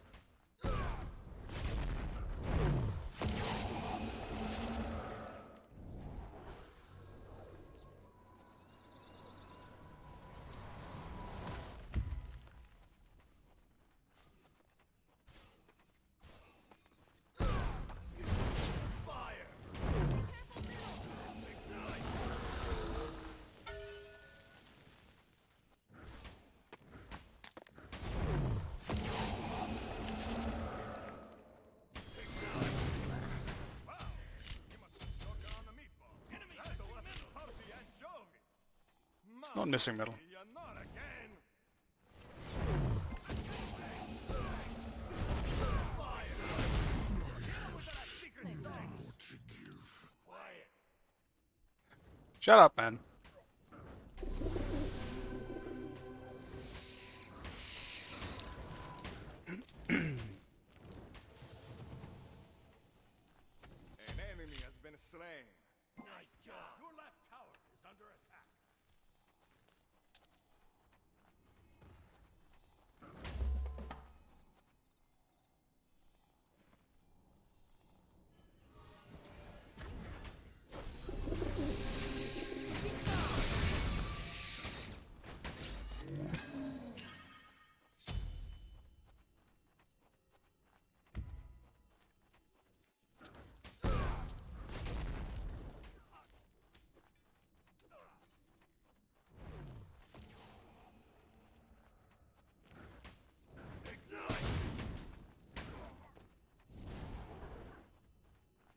Fire. Ignite. You must have choking on the meatball. Enemy That's missing what middle. healthy anchovy. It's not missing middle. You're not again. Quiet. Shut up, man. An enemy has been slain. Nice job. Your left tower is under attack.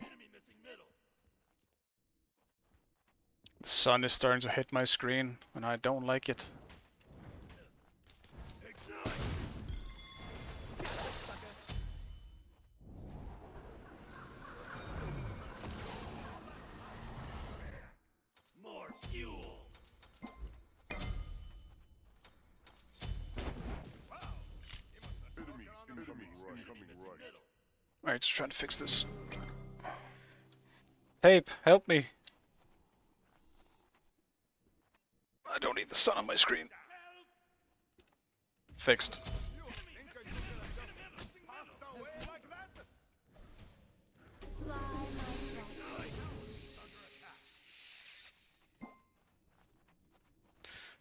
Enemy missing middle. The sun is starting to hit my screen, and I don't like it. Ignite. More fuel. Enemies incoming right. Coming right. Middle. Alright, let's try to fix this. Tape, help me. I don't need the sun on my screen. Fixed. You think you're gonna just pass away like that? Fly, my friend.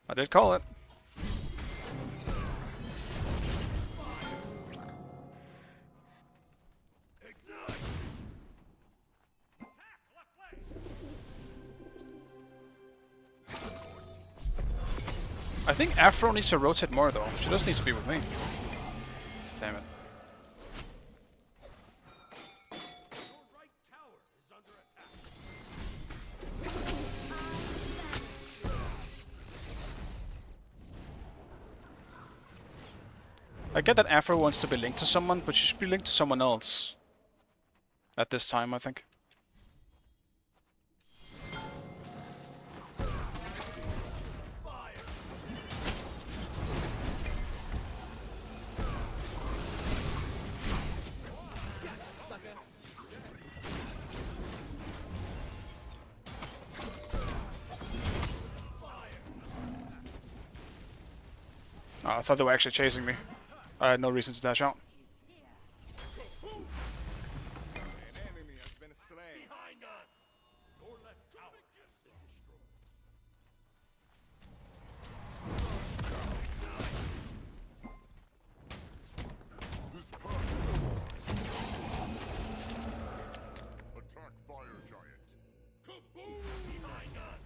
I did call it. Ignite. Attack left lane. I think Afro needs to rotate more though. She doesn't need to be with me. Damn it. Your right tower is under attack. I get that Afro wants to be linked to someone, but she should be linked to someone else. At this time, I think. Fire. Oh, I thought they were actually chasing me. I had no reason to dash out. An enemy has been slain. Behind us. Your left tower has been destroyed. This path attack fire giant. Kaboom! Behind us.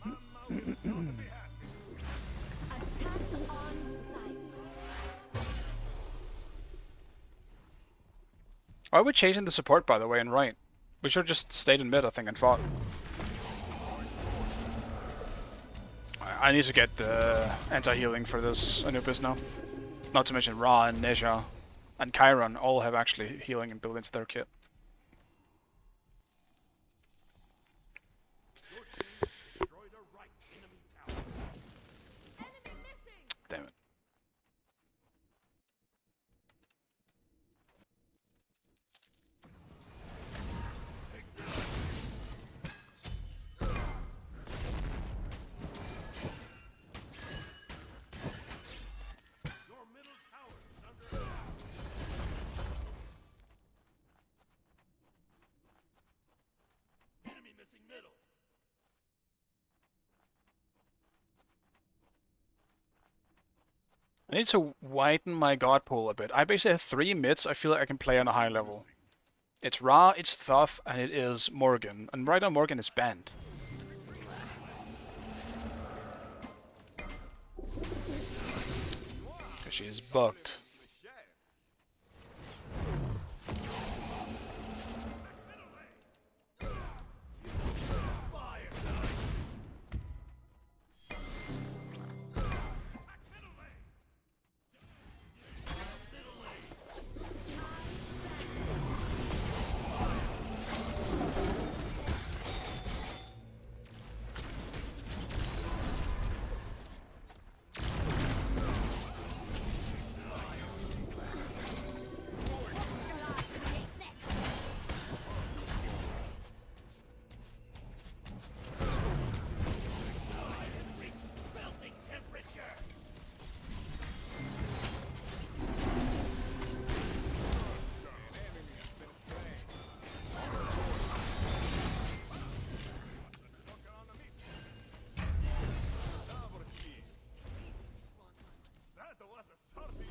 Mama will not be happy. Attack on sight. Why are we chasing the support, by the way, in right? We should have just stayed in mid, I think, and fought. I need to get the anti-healing for this Anubis now. Not to mention Ra and Neja and Chiron all have actually healing and built into their kit. Destroy the right I need to widen my god pool a bit. I basically have 3 mids I feel like I can play on a high level. It's Ra, it's Thoth, and it is Morgan. And right now Morgan is banned. Because she is bugged.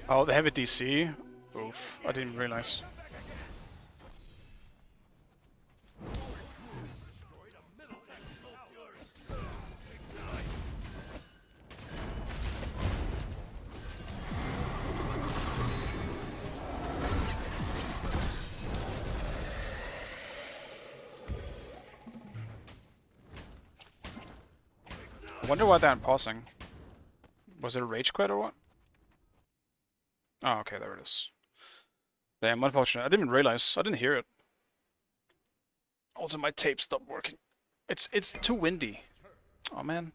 Oh, they have a DC? Oof, I didn't realize. I wonder why they're pausing. Was it a rage quit or what? Oh, okay, there it is. Damn, unfortunate. I didn't even realize. I didn't hear it. Also, my tape stopped working. It's too windy. Oh man.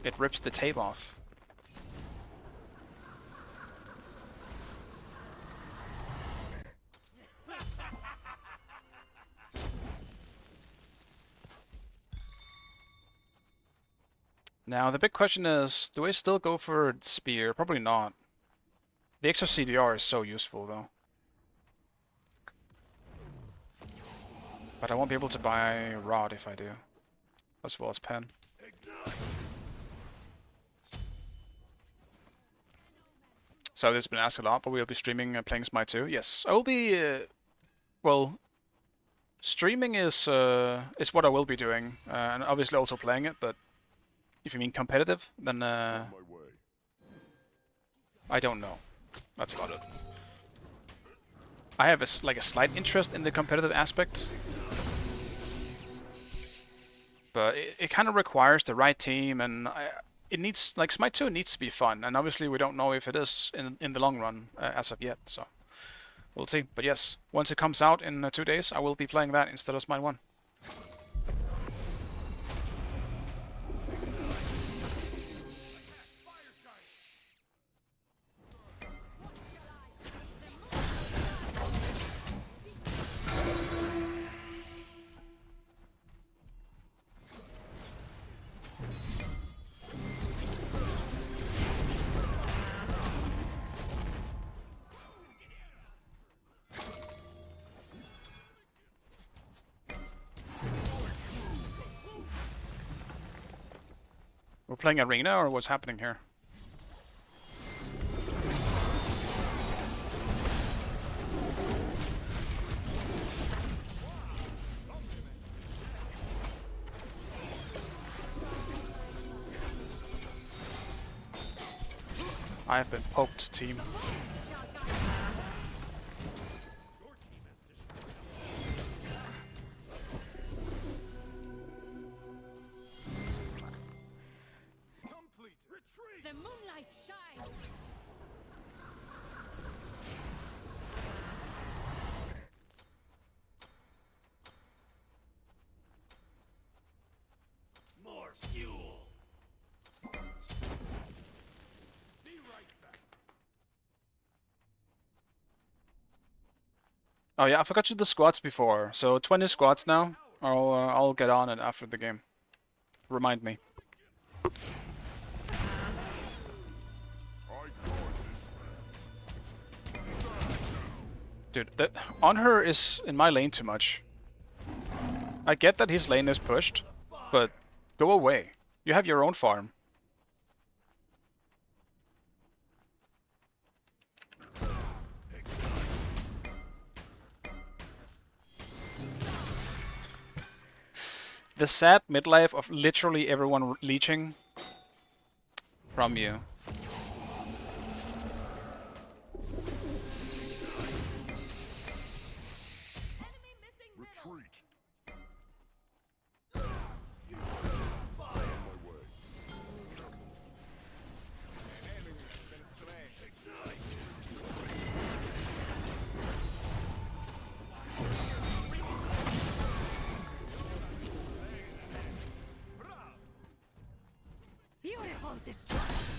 It rips the tape off. Now, the big question is, do I still go for Spear? Probably not. The extra CDR is so useful, though. But I won't be able to buy Rod if I do. As well as Pen. So this has been asked a lot, but we'll be streaming playing Smite 2. Yes, I will be... well, streaming is what I will be doing. And obviously also playing it, but... if you mean competitive, then I don't know. That's about it. I have a slight interest in the competitive aspect, but it kind of requires the right team, and it needs Smite 2 needs to be fun, and obviously we don't know if it is in the long run as of yet. So we'll see. But yes, once it comes out in 2 days, I will be playing that instead of Smite 1. We're playing Arena, or what's happening here? I have been poked, team. The moonlight shines. More fuel. Oh yeah, I forgot to do the squats before. So 20 squats now. I'll get on it after the game. Remind me. Dude, on her is in my lane too much. I get that his lane is pushed, but go away. You have your own farm. The sad midlife of literally everyone leeching from you. Enemy missing middle. Retreat. On my way. An enemy has been slain. Beautiful destruction.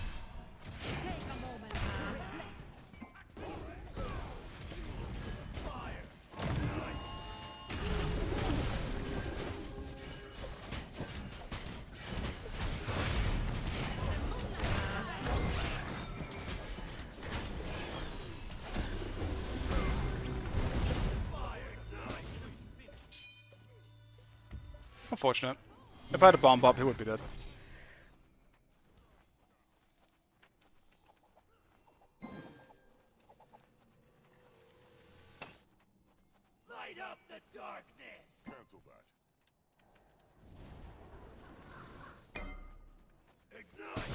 Take a moment to reflect. Unfortunate. If I had a bomb up, he would be dead. Light up the darkness. Cancel that. Ignite.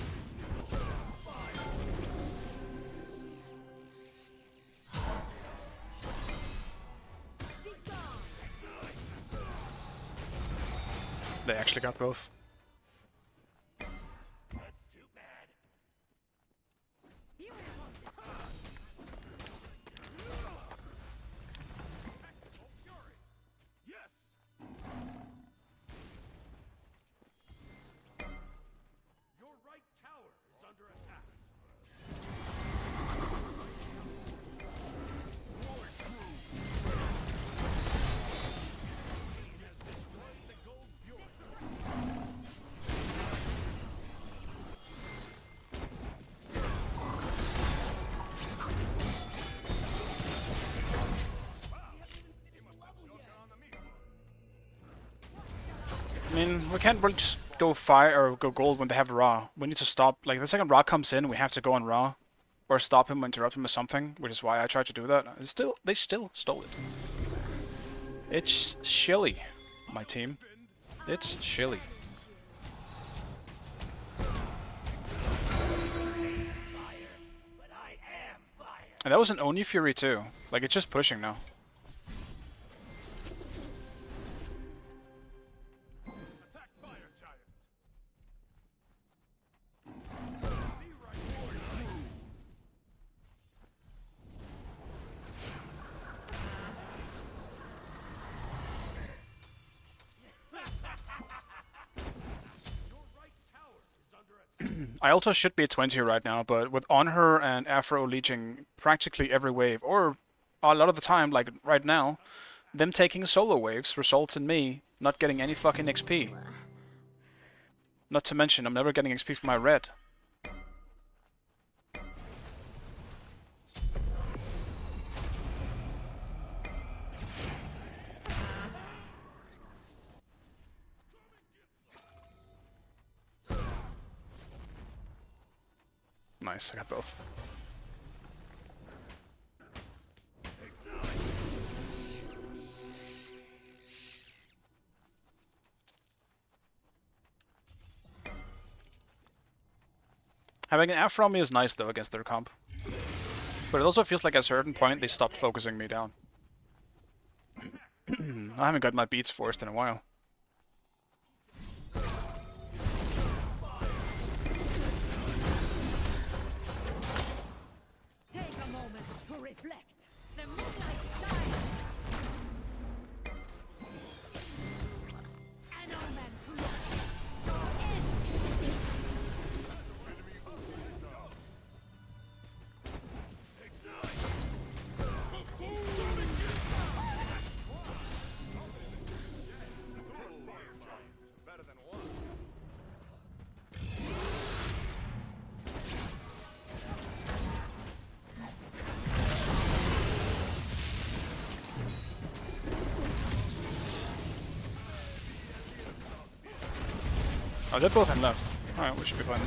They actually got both. That's too bad. Yes! Your right tower is under attack. I mean, we can't really just go fire or go gold when they have Ra. We need to stop. Like, the second Ra comes in, we have to go on Ra. Or stop him or interrupt him or something, which is why I tried to do that. They still stole it. It's chilly, my team. It's chilly. But I am fire. And that was an Oni Fury too. Like, it's just pushing now. Attack fire giant! Your right tower is under attack. I also should be at 20 right now, but with On Her and Afro leeching practically every wave, or a lot of the time, like right now, them taking solo waves results in me not getting any fucking XP. Not to mention, I'm never getting XP for my red. Nice, I got both. Having an Afro on me is nice though against their comp. But it also feels like at a certain point they stopped focusing me down. I haven't got my beats forced in a while. Take a moment to reflect. The moonlight shines. An omen to look. Your end. Better than one. Oh, they're both in left. Alright, we should be fine.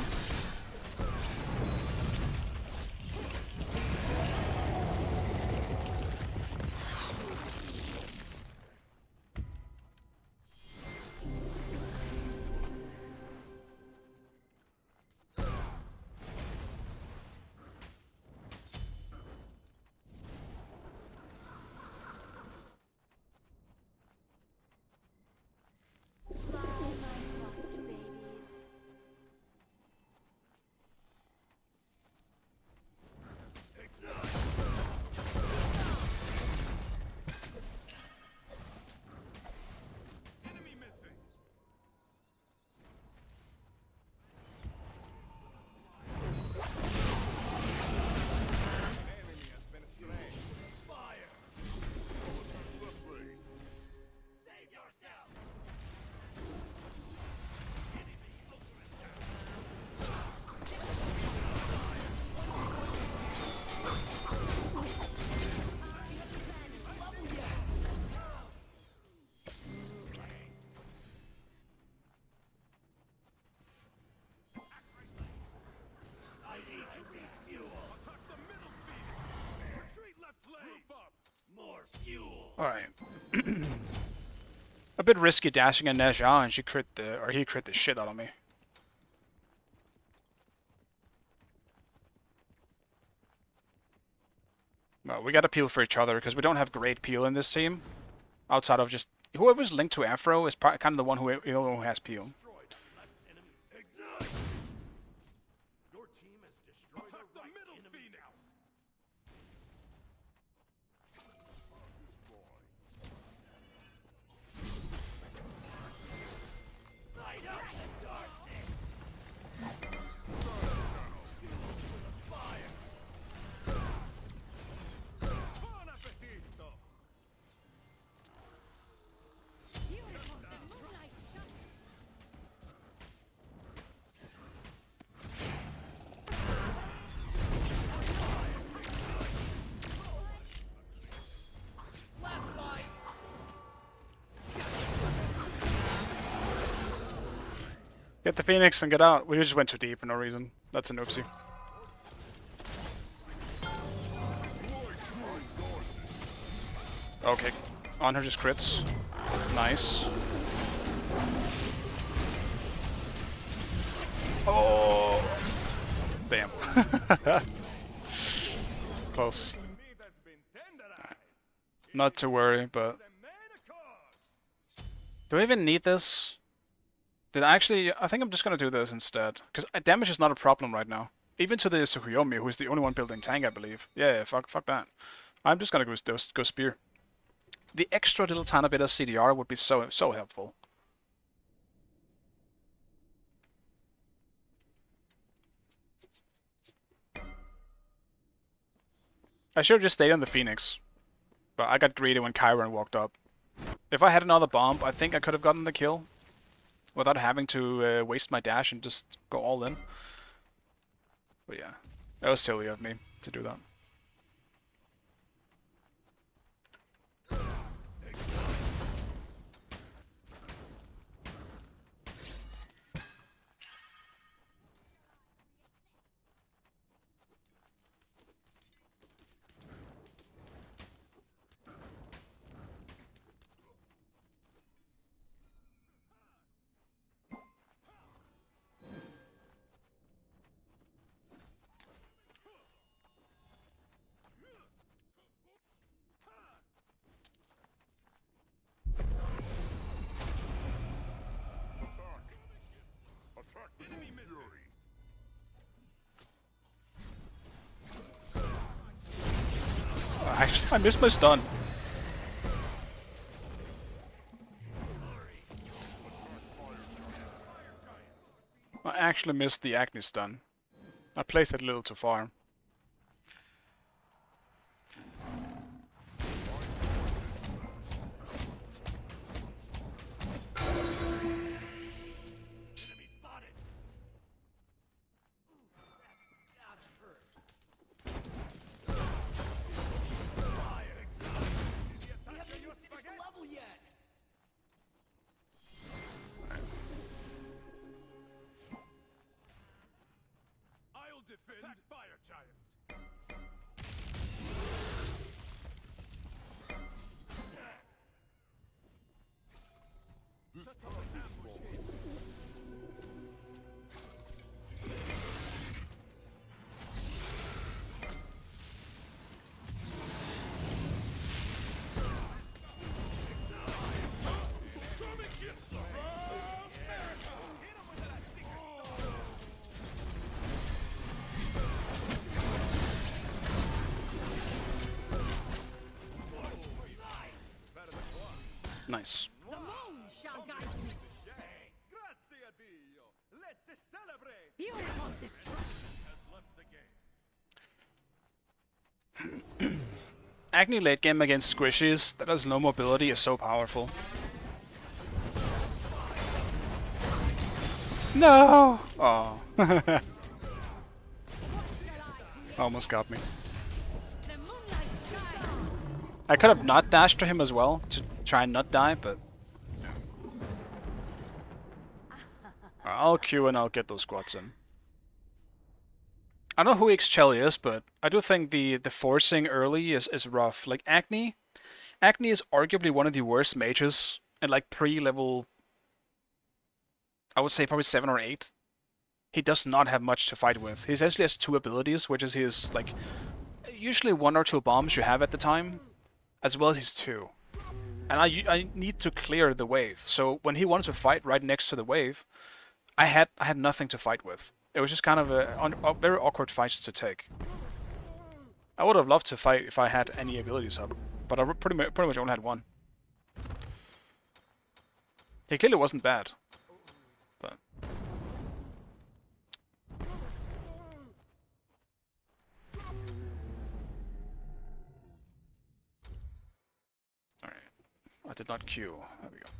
A bit risky dashing a Neja, and he crit the shit out of me. Well, we gotta peel for each other, because we don't have great peel in this team. Outside of just... Whoever's linked to Afro is kind of the one who has peel. Your team has destroyed the middle Phoenix. Light up the darkness. Buon appetito! Beautiful. The moonlight shines. Get the Phoenix and get out. We just went too deep for no reason. That's an oopsie. Okay. On her just crits. Nice. Oh! Damn. Close. Meat has been tenderized. Not to worry, but... The main course. Do I even need this? I think I'm just gonna do this instead. Because damage is not a problem right now. Even to the Tsukuyomi, who's the only one building tank, I believe. Yeah, fuck that. I'm just gonna go spear. The extra little tiny bit of CDR would be so helpful. I should have just stayed on the Phoenix. But I got greedy when Chiron walked up. If I had another bomb, I think I could have gotten the kill. Without having to waste my dash and just go all in. But yeah, that was silly of me to do that. Attack with fury. Actually, I missed my stun. I actually missed the Agni stun. I placed it a little too far. Enemy spotted. Ooh, that's gotta hurt. Fire. We haven't even finished the level yet. I'll defend. Attack fire giant. This path is long. Nice. The moon shall guide me. Grazie a Dio. Let's celebrate. Beautiful destruction. Agni late game against squishies that has no mobility is so powerful. No! Oh. Almost got me. The moonlight shines. I could have not dashed to him as well to try and not die, but I'll Q and I'll get those squats in. I don't know who Xchelly is, but I do think the forcing early is rough. Like Agni Acne is arguably one of the worst mages, and like pre-level, I would say probably 7 or 8. He does not have much to fight with. He essentially has 2 abilities, which is his, like, usually 1 or 2 bombs you have at the time, as well as his 2. And I need to clear the wave. So when he wanted to fight right next to the wave, I had nothing to fight with. It was just kind of a very awkward fight to take. I would have loved to fight if I had any abilities up, but I pretty much only had 1. He clearly wasn't bad, but alright. I did not queue. There we go.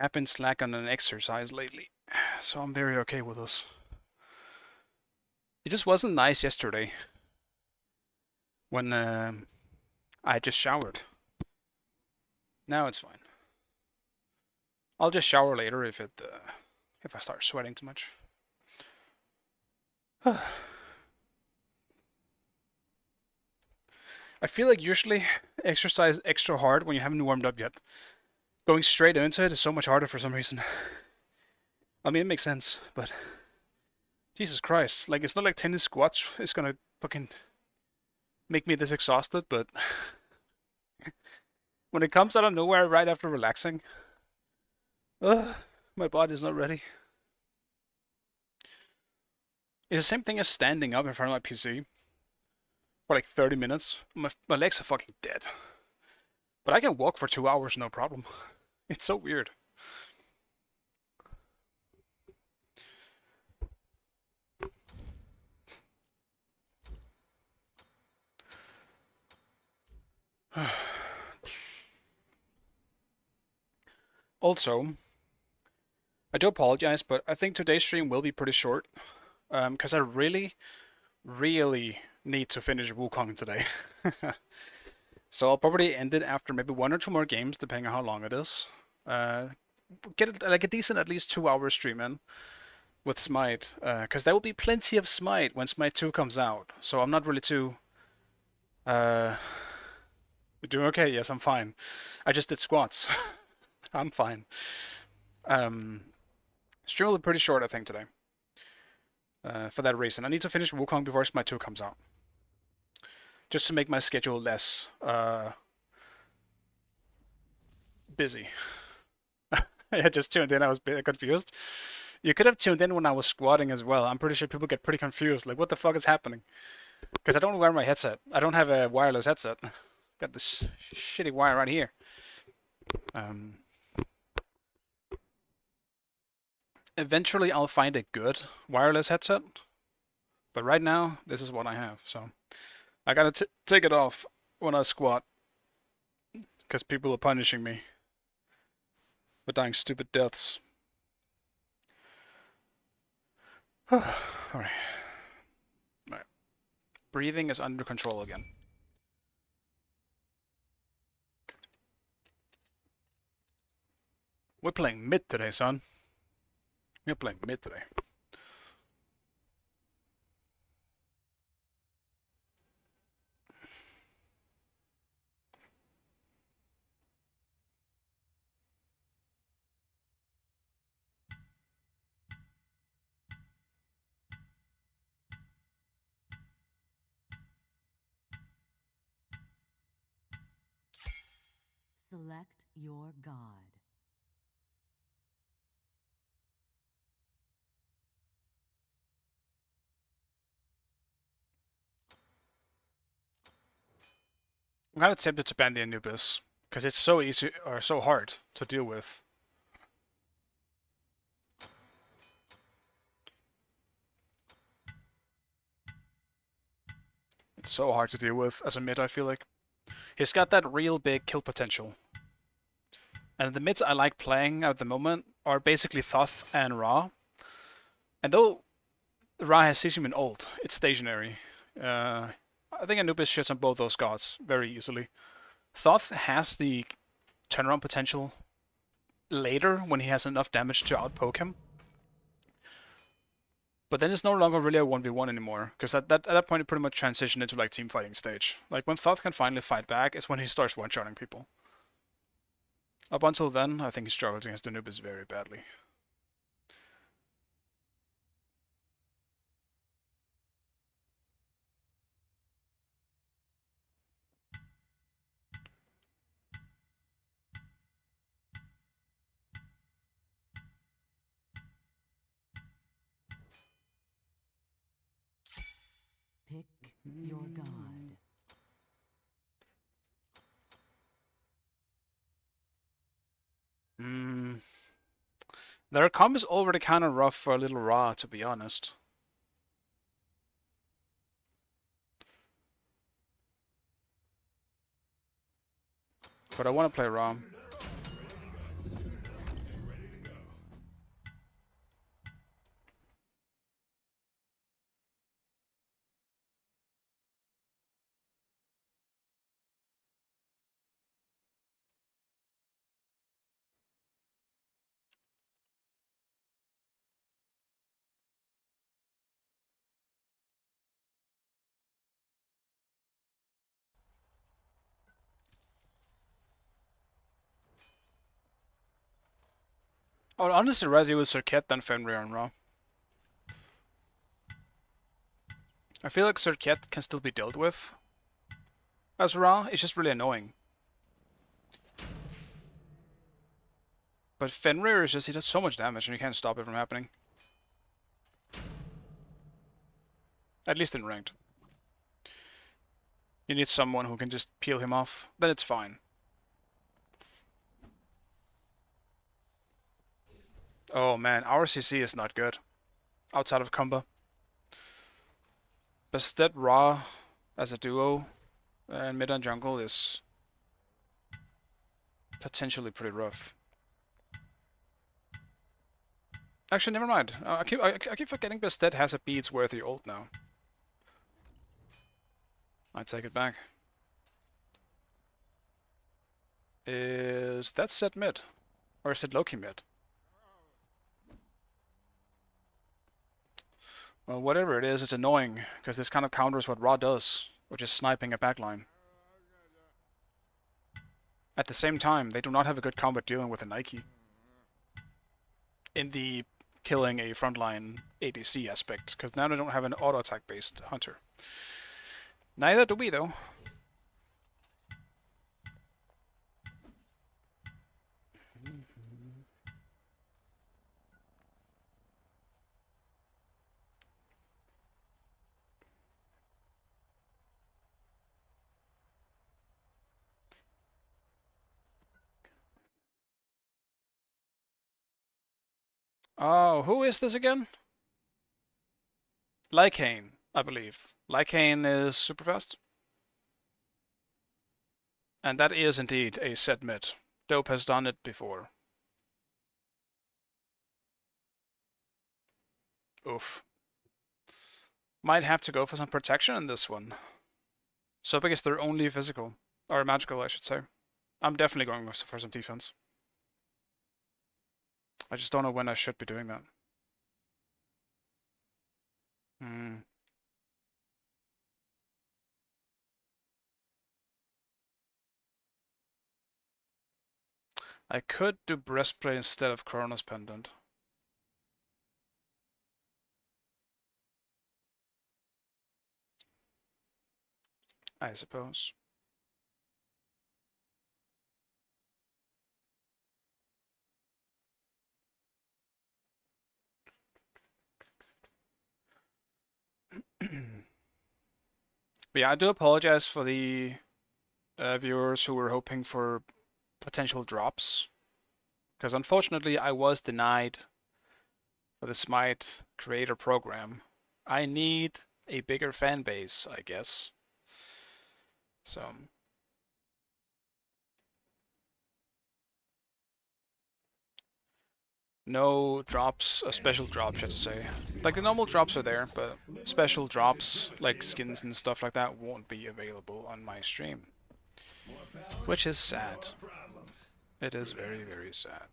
I've been slack on an exercise lately, so I'm very okay with this. It just wasn't nice yesterday when I just showered. Now it's fine. I'll just shower later if I start sweating too much. I feel like usually exercise extra hard when you haven't warmed up yet. Going straight into it is so much harder for some reason. I mean, it makes sense, but Jesus Christ, like it's not like tennis squats is gonna fucking make me this exhausted, but when it comes out of nowhere right after relaxing, my body's not ready. It's the same thing as standing up in front of my PC for like 30 minutes. My legs are fucking dead. But I can walk for 2 hours no problem. It's so weird. Also, I do apologize, but I think today's stream will be pretty short. Because I really, really need to finish Wukong today. So I'll probably end it after maybe 1 or 2 more games, depending on how long it is. Get like a decent, at least 2-hour stream in with Smite, because there will be plenty of Smite when Smite 2 comes out. So I'm not really too. You're doing okay? Yes, I'm fine. I just did squats. I'm fine. Stream will be pretty short, I think, today. For that reason, I need to finish Wukong before Smite 2 comes out. Just to make my schedule less busy. I just tuned in, I was a bit confused. You could have tuned in when I was squatting as well. I'm pretty sure people get pretty confused. Like, what the fuck is happening? Because I don't wear my headset. I don't have a wireless headset. Got this shitty wire right here. Eventually I'll find a good wireless headset. But right now, this is what I have. So I gotta take it off when I squat. Because people are punishing me for dying stupid deaths. Alright. Alright. Breathing is under control again. We're playing mid today, son. We're playing mid today. Select your god. I'm kind of tempted to ban the Anubis, because it's so easy, or so hard to deal with. It's so hard to deal with as a mid, I feel like. He's got that real big kill potential. And the mids I like playing at the moment are basically Thoth and Ra. And though Ra has Sishimin ult, it's stationary. I think Anubis shits on both those gods very easily. Thoth has the turnaround potential later when he has enough damage to outpoke him. But then it's no longer really a 1v1 anymore, because at that point it pretty much transitioned into like team fighting stage. Like when Thoth can finally fight back is when he starts one-shotting people. Up until then, I think he struggles against Anubis very badly. Pick your god. Their comp is already kind of rough for a little Ra, to be honest. But I want to play Ra. I would honestly rather use Circuit than Fenrir on Ra. I feel like Circuit can still be dealt with as Ra, it's just really annoying. But Fenrir is just, he does so much damage and you can't stop it from happening. At least in ranked. You need someone who can just peel him off, then it's fine. Oh man, our CC is not good. Outside of combo. Bastet Ra as a duo and mid and jungle is potentially pretty rough. Actually, never mind. I keep forgetting Bastet has a beats worthy ult now. I take it back. Is that set mid? Or is it Loki mid? Well, whatever it is, it's annoying, because this kind of counters what Ra does, which is sniping a backline. At the same time, they do not have a good combat dealing with a Nike. In the killing a frontline ADC aspect, because now they don't have an auto-attack based hunter. Neither do we, though. Oh, who is this again? Lycane, I believe. Lycane is super fast. And that is indeed a set mid. Dope has done it before. Oof. Might have to go for some protection in this one. Sobek is their only physical. Or magical, I should say. I'm definitely going for some defense. I just don't know when I should be doing that. I could do breastplate instead of Cronus pendant. I suppose. But yeah, I do apologize for the viewers who were hoping for potential drops, because unfortunately I was denied for the Smite creator program. I need a bigger fan base, I guess. So no drops, special drops, I have to say. Like the normal drops are there, but special drops like skins and stuff like that won't be available on my stream, which is sad. It is very, very sad.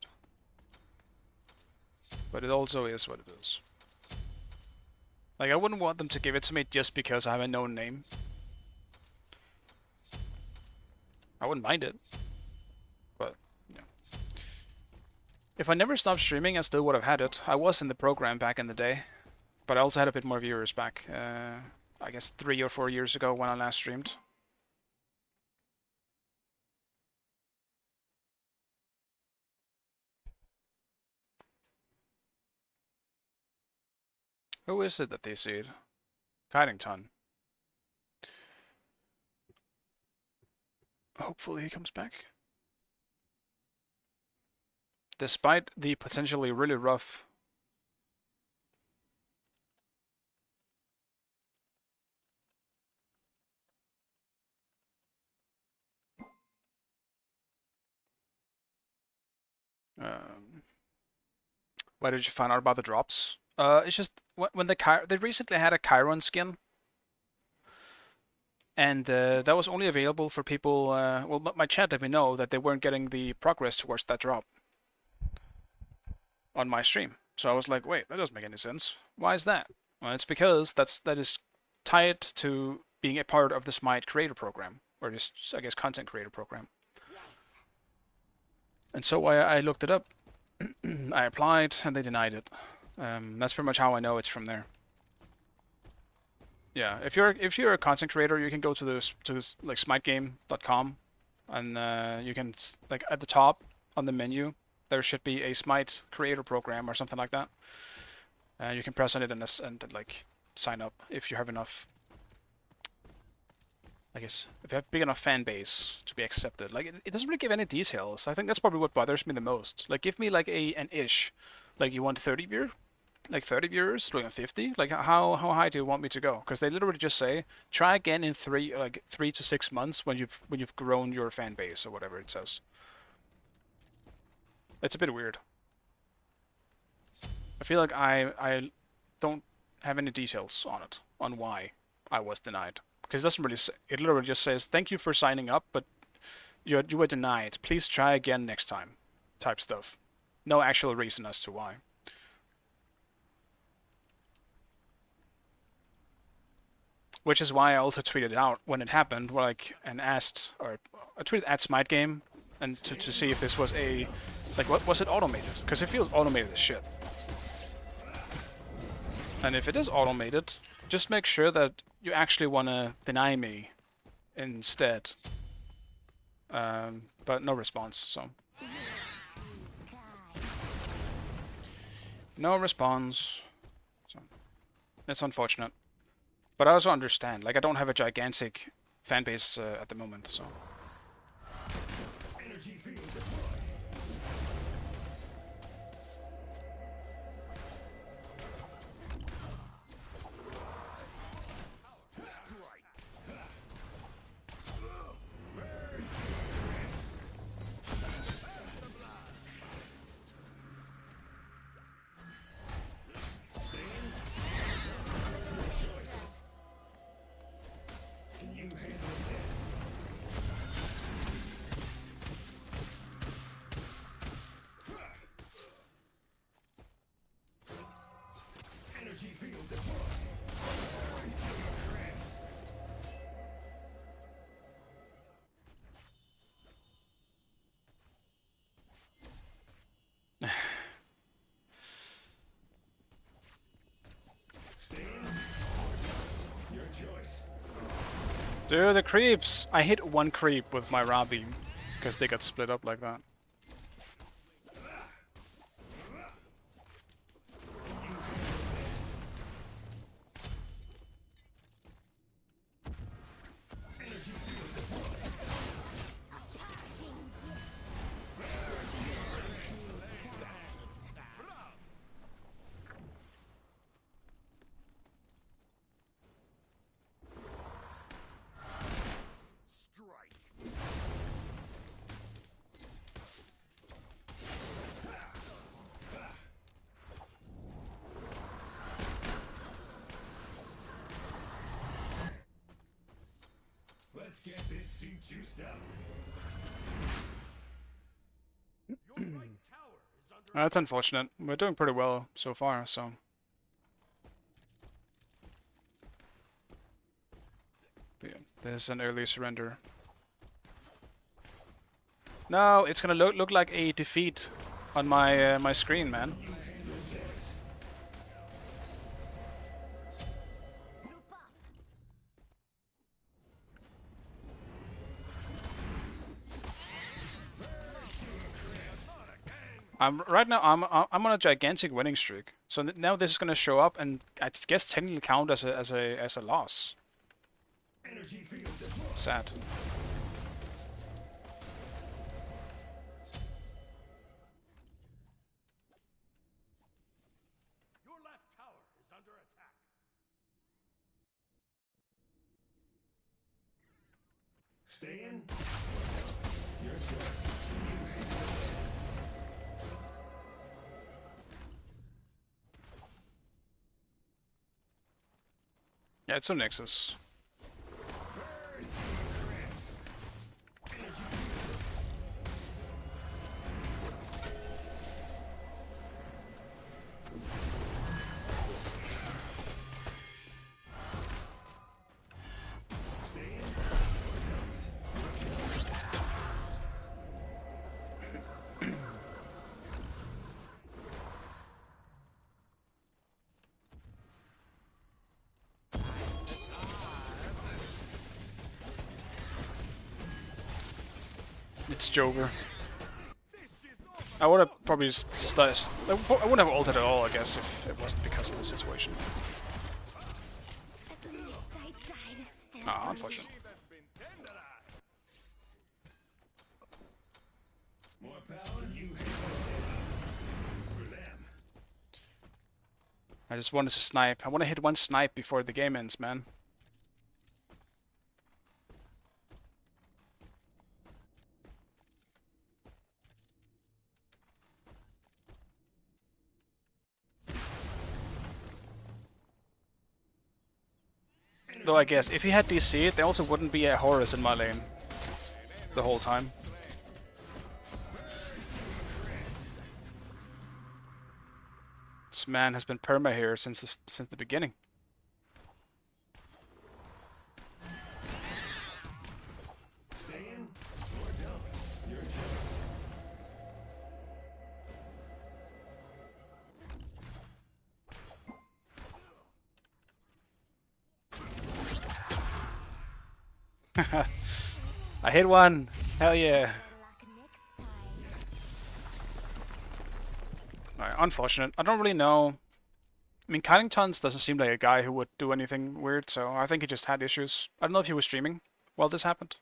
But it also is what it is. Like, I wouldn't want them to give it to me just because I have a known name. I wouldn't mind it. But, yeah. If I never stopped streaming, I still would have had it. I was in the program back in the day. But I also had a bit more viewers back, I guess 3 or 4 years ago when I last streamed. Who is it that they seed? Kitington. Hopefully he comes back. Despite the potentially really rough why did you find out about the drops? It's just when they recently had a Chiron skin, and that was only available for people. Well, my chat let me know that they weren't getting the progress towards that drop on my stream. So I was like, wait, that doesn't make any sense. Why is that? Well, it's because that is tied to being a part of the Smite creator program, or just, I guess, content creator program. And so I looked it up. I applied, and they denied it. That's pretty much how I know it's from there. Yeah, if you're a content creator, you can go to this like smitegame.com, and you can, like, at the top on the menu there should be a Smite creator program or something like that. You can press on it and like sign up if you have enough. I guess if you have big enough fan base to be accepted. Like it doesn't really give any details. I think that's probably what bothers me the most. Like give me like an ish, like you want 30 viewers, like 30 viewers, like 50. Like how high do you want me to go? Because they literally just say try again in 3 to 6 months when you've grown your fan base or whatever it says. It's a bit weird. I feel like I don't have any details on it, on why I was denied. Because it doesn't really say, it literally just says, thank you for signing up, but you were denied. Please try again next time, type stuff. No actual reason as to why. Which is why I also tweeted it out when it happened, like, and asked, or I tweeted at Smite Game, and to see if this was a, like, what was it automated? Because it feels automated as shit. And if it is automated, just make sure that you actually want to deny me instead. But no response, so. No response. So, it's unfortunate. But I also understand, like I don't have a gigantic fan base at the moment, so. Energy field deployed. Dude, the creeps! I hit one creep with my Ra beam because they got split up like that. Strike. Let's get this suit juiced up. Your right tower is under That's unfortunate. We're doing pretty well so far, so... But yeah, there's an early surrender. No, it's gonna look like a defeat on my my screen, man. I'm right now. I'm on a gigantic winning streak. So now this is gonna show up, and I guess technically count as a loss. Energy field deployed. Sad. Your left tower is under attack. Stay in. You're good. Yeah, it's on Nexus. It's Joker. I would have probably I wouldn't have altered at all, I guess, if it wasn't because of the situation. At least I died still. Ah, unfortunate. That's been tenderized. More power you have for them. I just wanted to snipe. I want to hit one snipe before the game ends, man. Though I guess if he had DC, there also wouldn't be a Horus in my lane the whole time. This man has been perma here since the beginning. Stay in or don't. You're good. I hit one! Hell yeah! Better luck next time. Alright, unfortunate. I don't really know. I mean, Tons doesn't seem like a guy who would do anything weird, so I think he just had issues. I don't know if he was streaming while this happened.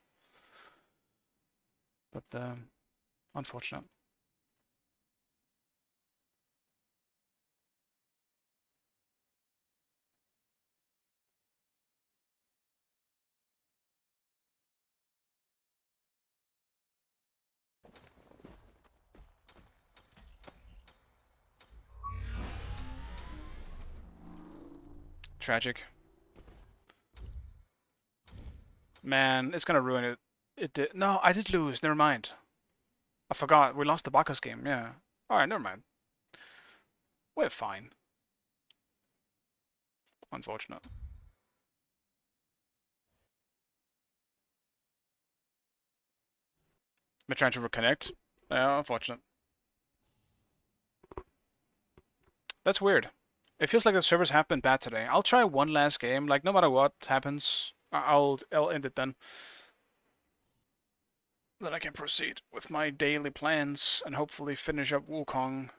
But, unfortunate. Tragic. Man, it's gonna ruin it. It did. No, I did lose. Never mind. I forgot. We lost the Bacchus game. Yeah. Alright, never mind. We're fine. Unfortunate. We're trying to reconnect. Yeah, unfortunate. That's weird. It feels like the servers have been bad today. I'll try one last game. Like, no matter what happens, I'll end it then. Then I can proceed with my daily plans and hopefully finish up Wukong.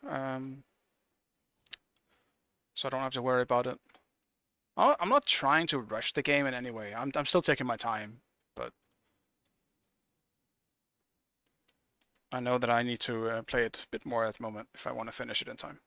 So I don't have to worry about it. I'm not trying to rush the game in any way. I'm still taking my time, but I know that I need to play it a bit more at the moment if I want to finish it in time.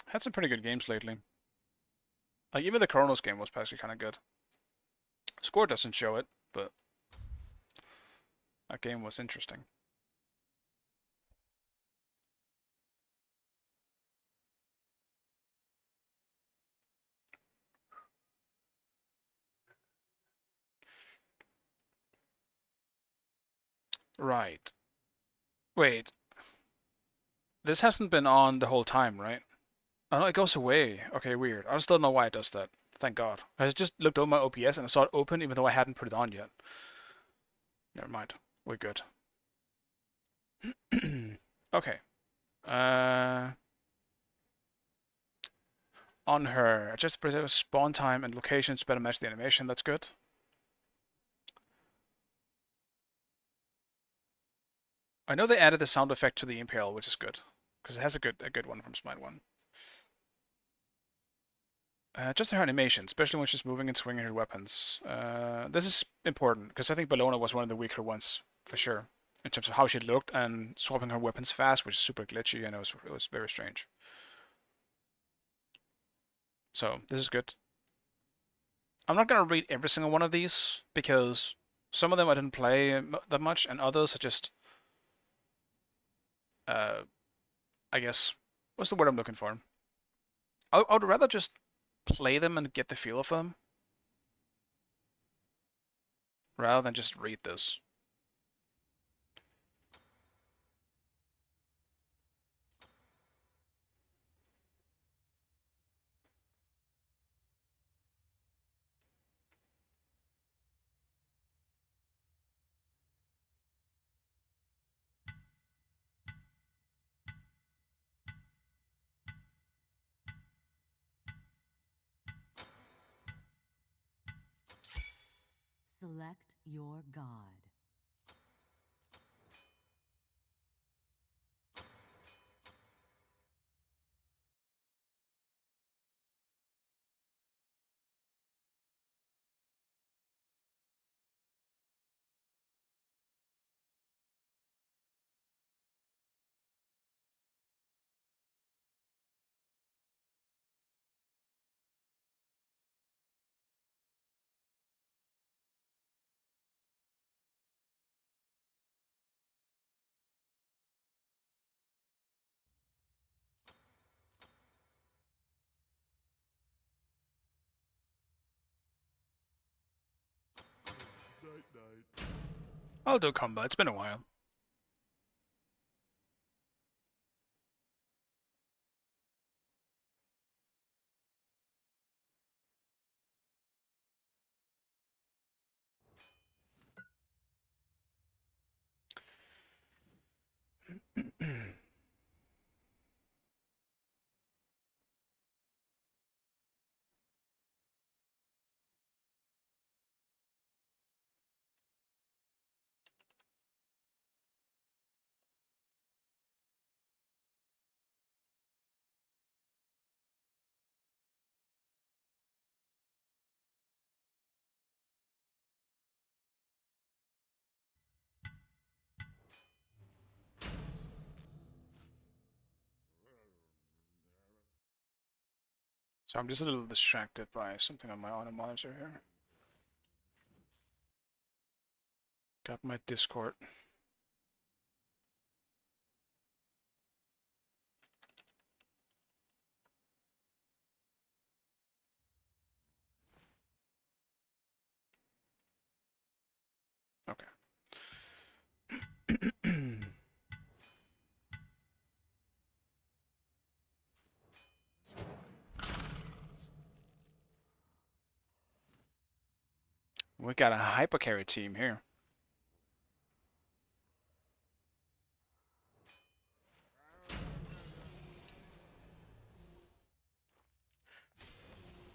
Had some pretty good games lately. Like even the Chronos game was actually kind of good. Score doesn't show it, but that game was interesting. Right. Wait. This hasn't been on the whole time, right? Oh no, it goes away. Okay, weird. I still don't know why it does that. Thank God. I just looked over my OPS and I saw it open even though I hadn't put it on yet. Never mind. We're good. Okay. Uh, on her, just preserve spawn time and locations better match the animation. That's good. I know they added the sound effect to the Impale, which is good because it has a good one from Smite 1. Just her animation, especially when she's moving and swinging her weapons. This is important because I think Bellona was one of the weaker ones for sure in terms of how she looked and swapping her weapons fast, which is super glitchy and it was very strange. So this is good. I'm not gonna read every single one of these because some of them I didn't play that much, and others are just, uh, I guess, what's the word I'm looking for? I would rather just play them and get the feel of them rather than just read this. Select your god. Night night. I'll do combat. It's been a while. So I'm just a little distracted by something on my monitor here. Got my Discord. We got a hyper carry team here.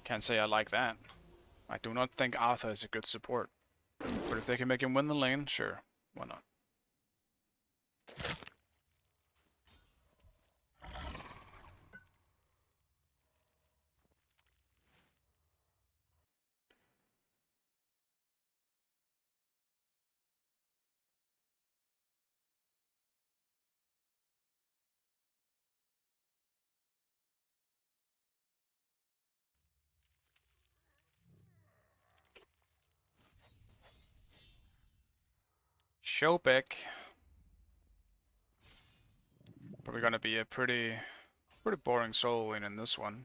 Can't say I like that. I do not think Arthur is a good support. But if they can make him win the lane, sure. Why not? Showback. Probably gonna be a pretty boring solo win in this one.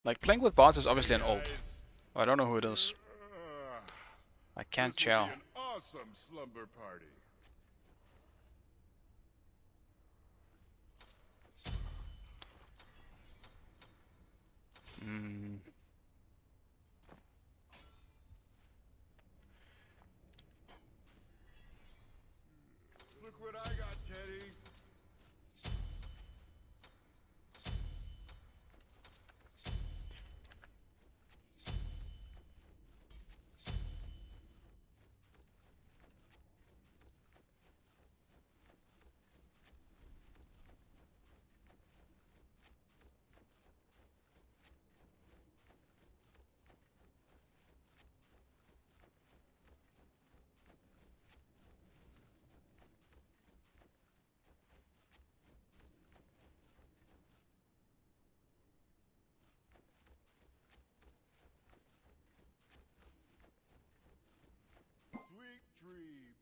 Like, playing with bots is obviously an ult. I don't know who it is. I can't This will tell. be an awesome slumber party. Hmm. Look what I got, Teddy. Sweet dreams.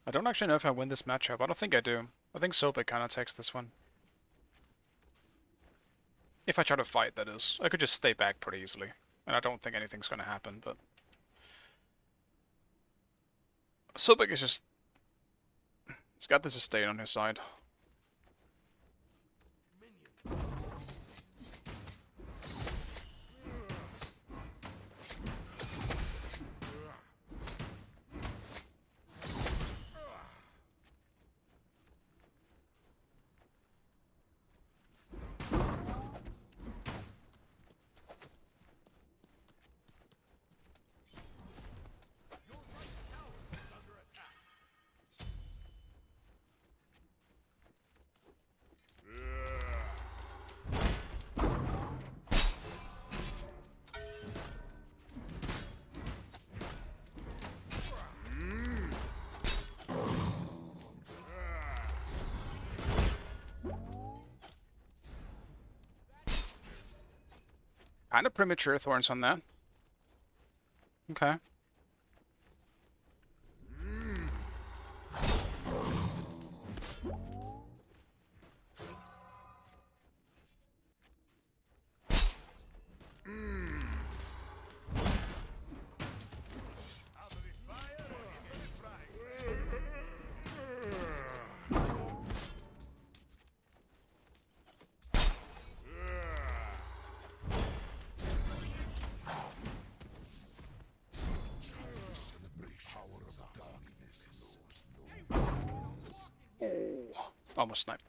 I don't actually know if I win this matchup. I don't think I do. I think Sobek kinda takes this one. If I try to fight, that is. I could just stay back pretty easily. And I don't think anything's gonna happen, but... Sobek is just... He's got this estate on his side. Kinda premature thorns on that. Okay. Out of the fire and into the frying. Almost sniped.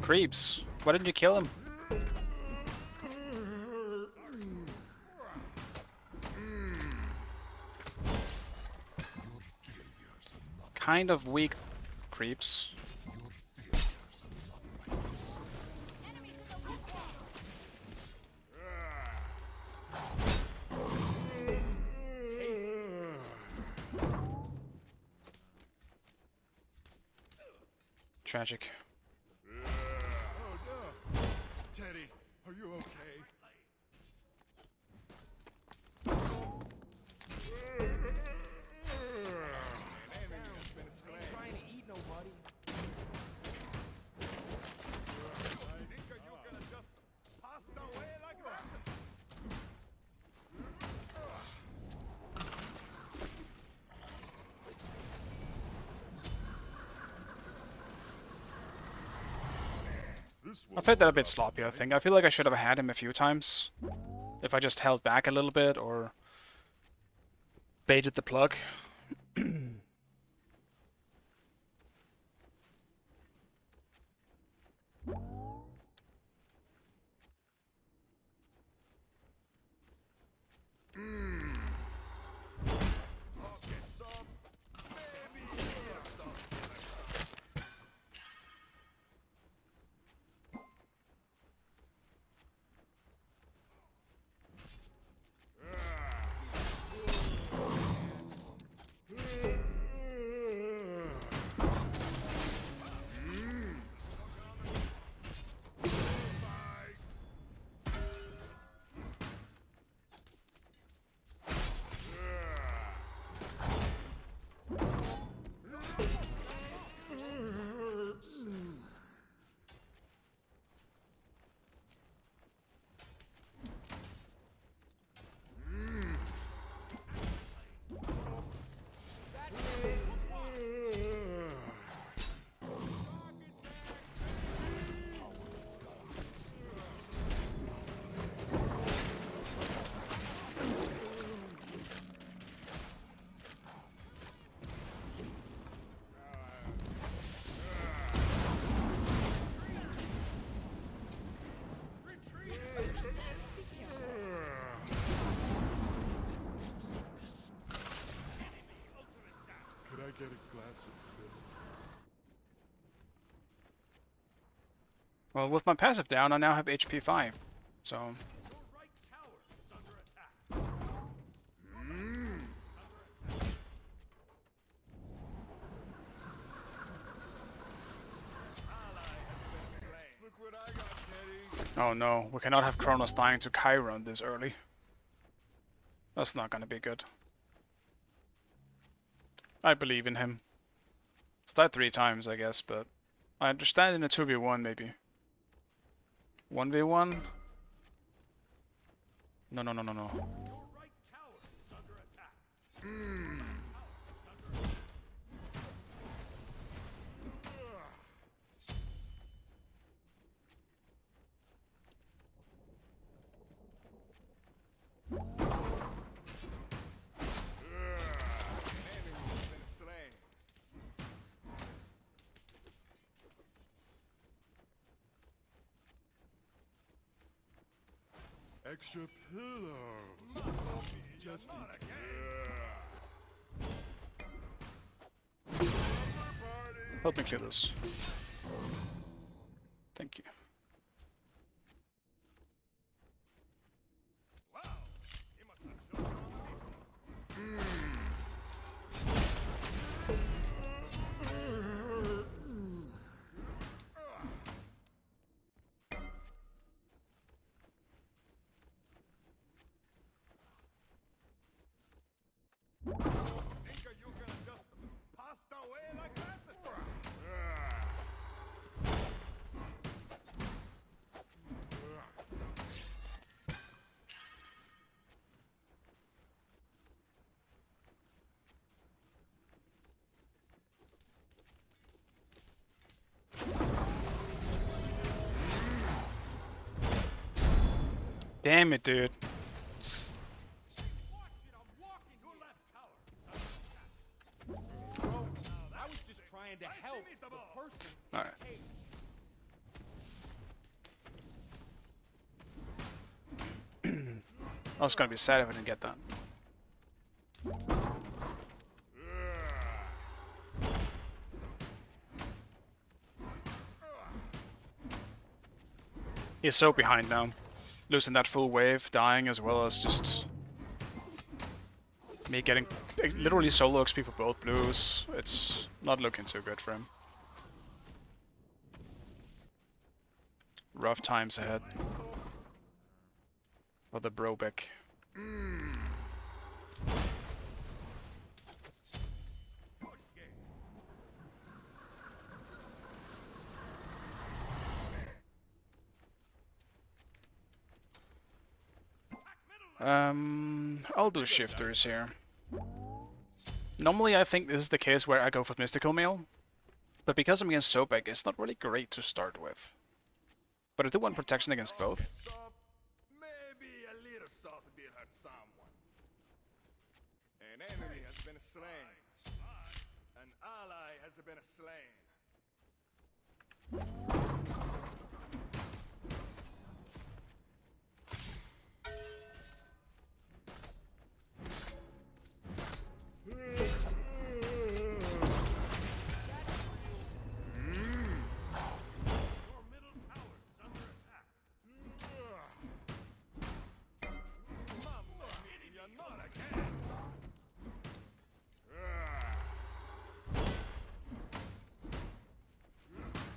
Creeps. Why didn't you kill him? Kind of weak creeps. Tragic. Oh no! Teddy, are you okay? Trying to eat nobody. Think you gonna just pass away like that? I played that a bit sloppy, I think. I feel like I should have had him a few times. If I just held back a little bit or baited the plug. Could I get a glass of milk? Well, with my passive down, I now have HP 5. So, Your right tower is under attack. Look what I got, Teddy. oh no, we cannot have Kronos dying to Chiron this early. That's not gonna be good. I believe in him. It's died 3 times, I guess, but I understand in a 2v1 maybe. 1v1? No, no, no, no, no. Your right tower is under attack. Extra pillow. Just Help me clear this. Thank you. think you gonna just pass away like that? Damn it, dude. I was just trying to help the person. Alright. Hey, I was gonna be sad if I didn't get that. He's so behind now. Losing that full wave, dying, as well as just me getting literally solo XP for both blues. It's not looking too good for him. Rough times ahead for the Brobeck. I'll do shifters here. Normally I think this is the case where I go for Mystical Mail, but because I'm against Sobek, it's not really great to start with. But I do want protection against both. Stop. Maybe a little salt did hurt someone. An enemy has been slain. An ally has been slain. Your middle tower is under attack. Mamma mia, not again!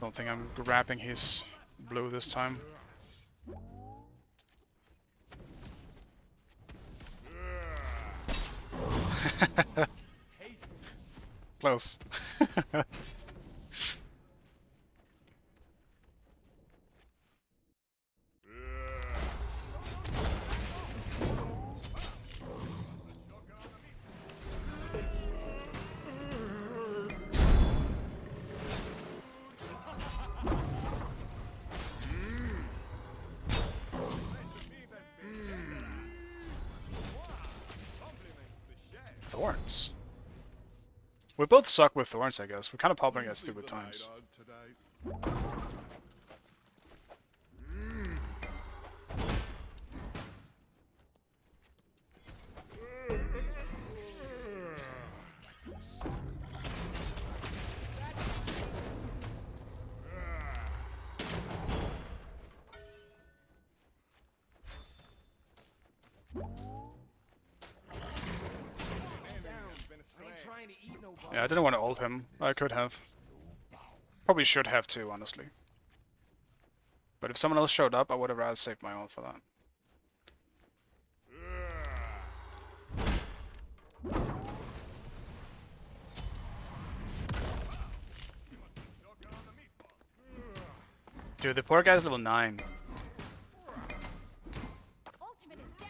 Don't think I'm grabbing his blue this time. Close. Thorns. We both suck with thorns, I guess. We're kind of popping at stupid times. Yeah, I didn't want to ult him. I could have. Probably should have too, honestly. But if someone else showed up, I would have rather saved my ult for that. Dude, the poor guy's level 9. Ultimate is down.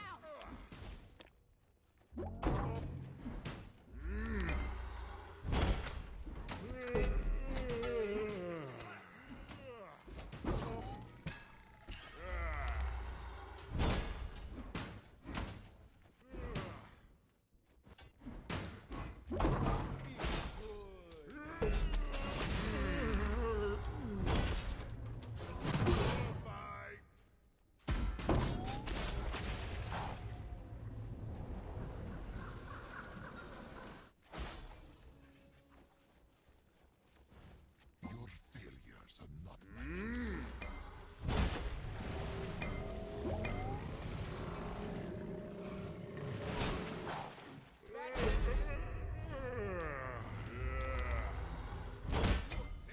Your failures are not mine.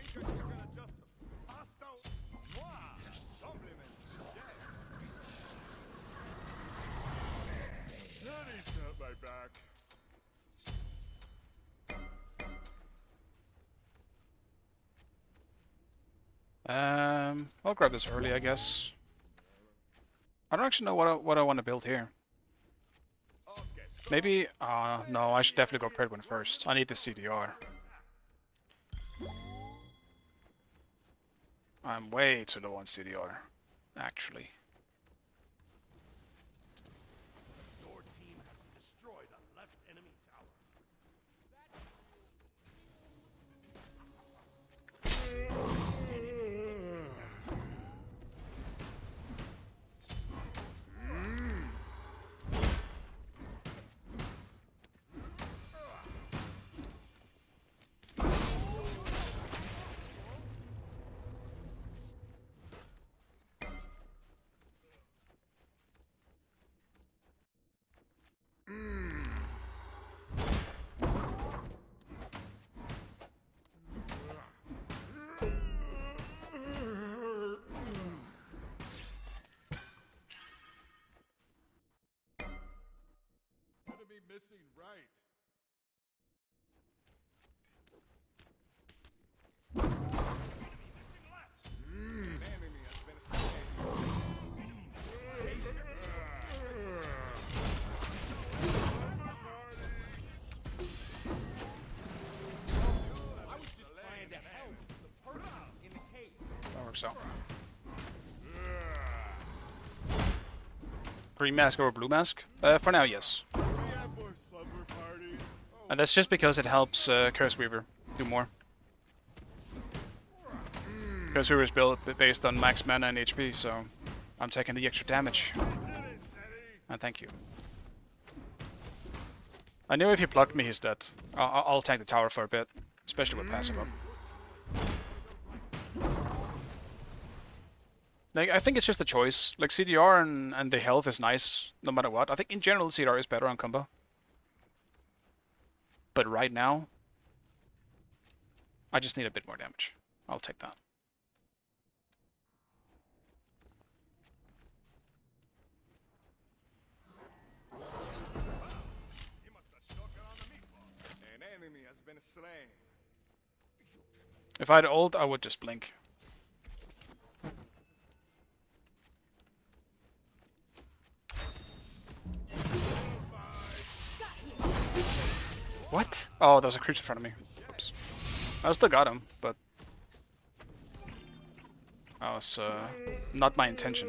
Think you can adjust hostile? Wow! Compliment. Daddy's got my back. I'll grab this early, I guess. I don't actually know what I want to build here. Okay, stop. Maybe, no, I should definitely go Predwin first. I need the CDR. I'm way too low on CDR, actually. Your team has destroyed a left enemy tower. works out. Green mask over blue mask? For now, yes. We have more slumber parties. Oh, And that's just because it helps Curse Weaver do more. Curse Weaver is built based on max mana and HP, so I'm taking the extra damage. did it, Teddy. And thank you. I knew if he blocked me, he's dead. I'll tank the tower for a bit, especially with passive up. Like, I think it's just a choice. Like, CDR and the health is nice, no matter what. I think in general, CDR is better on combo. But right now, I just need a bit more damage. I'll take that. You must have stuck it on the meatball. An enemy has been slain. If I had ult, I would just blink. What? Oh, there was a creature in front of me. Oops. I still got him, but that was not my intention.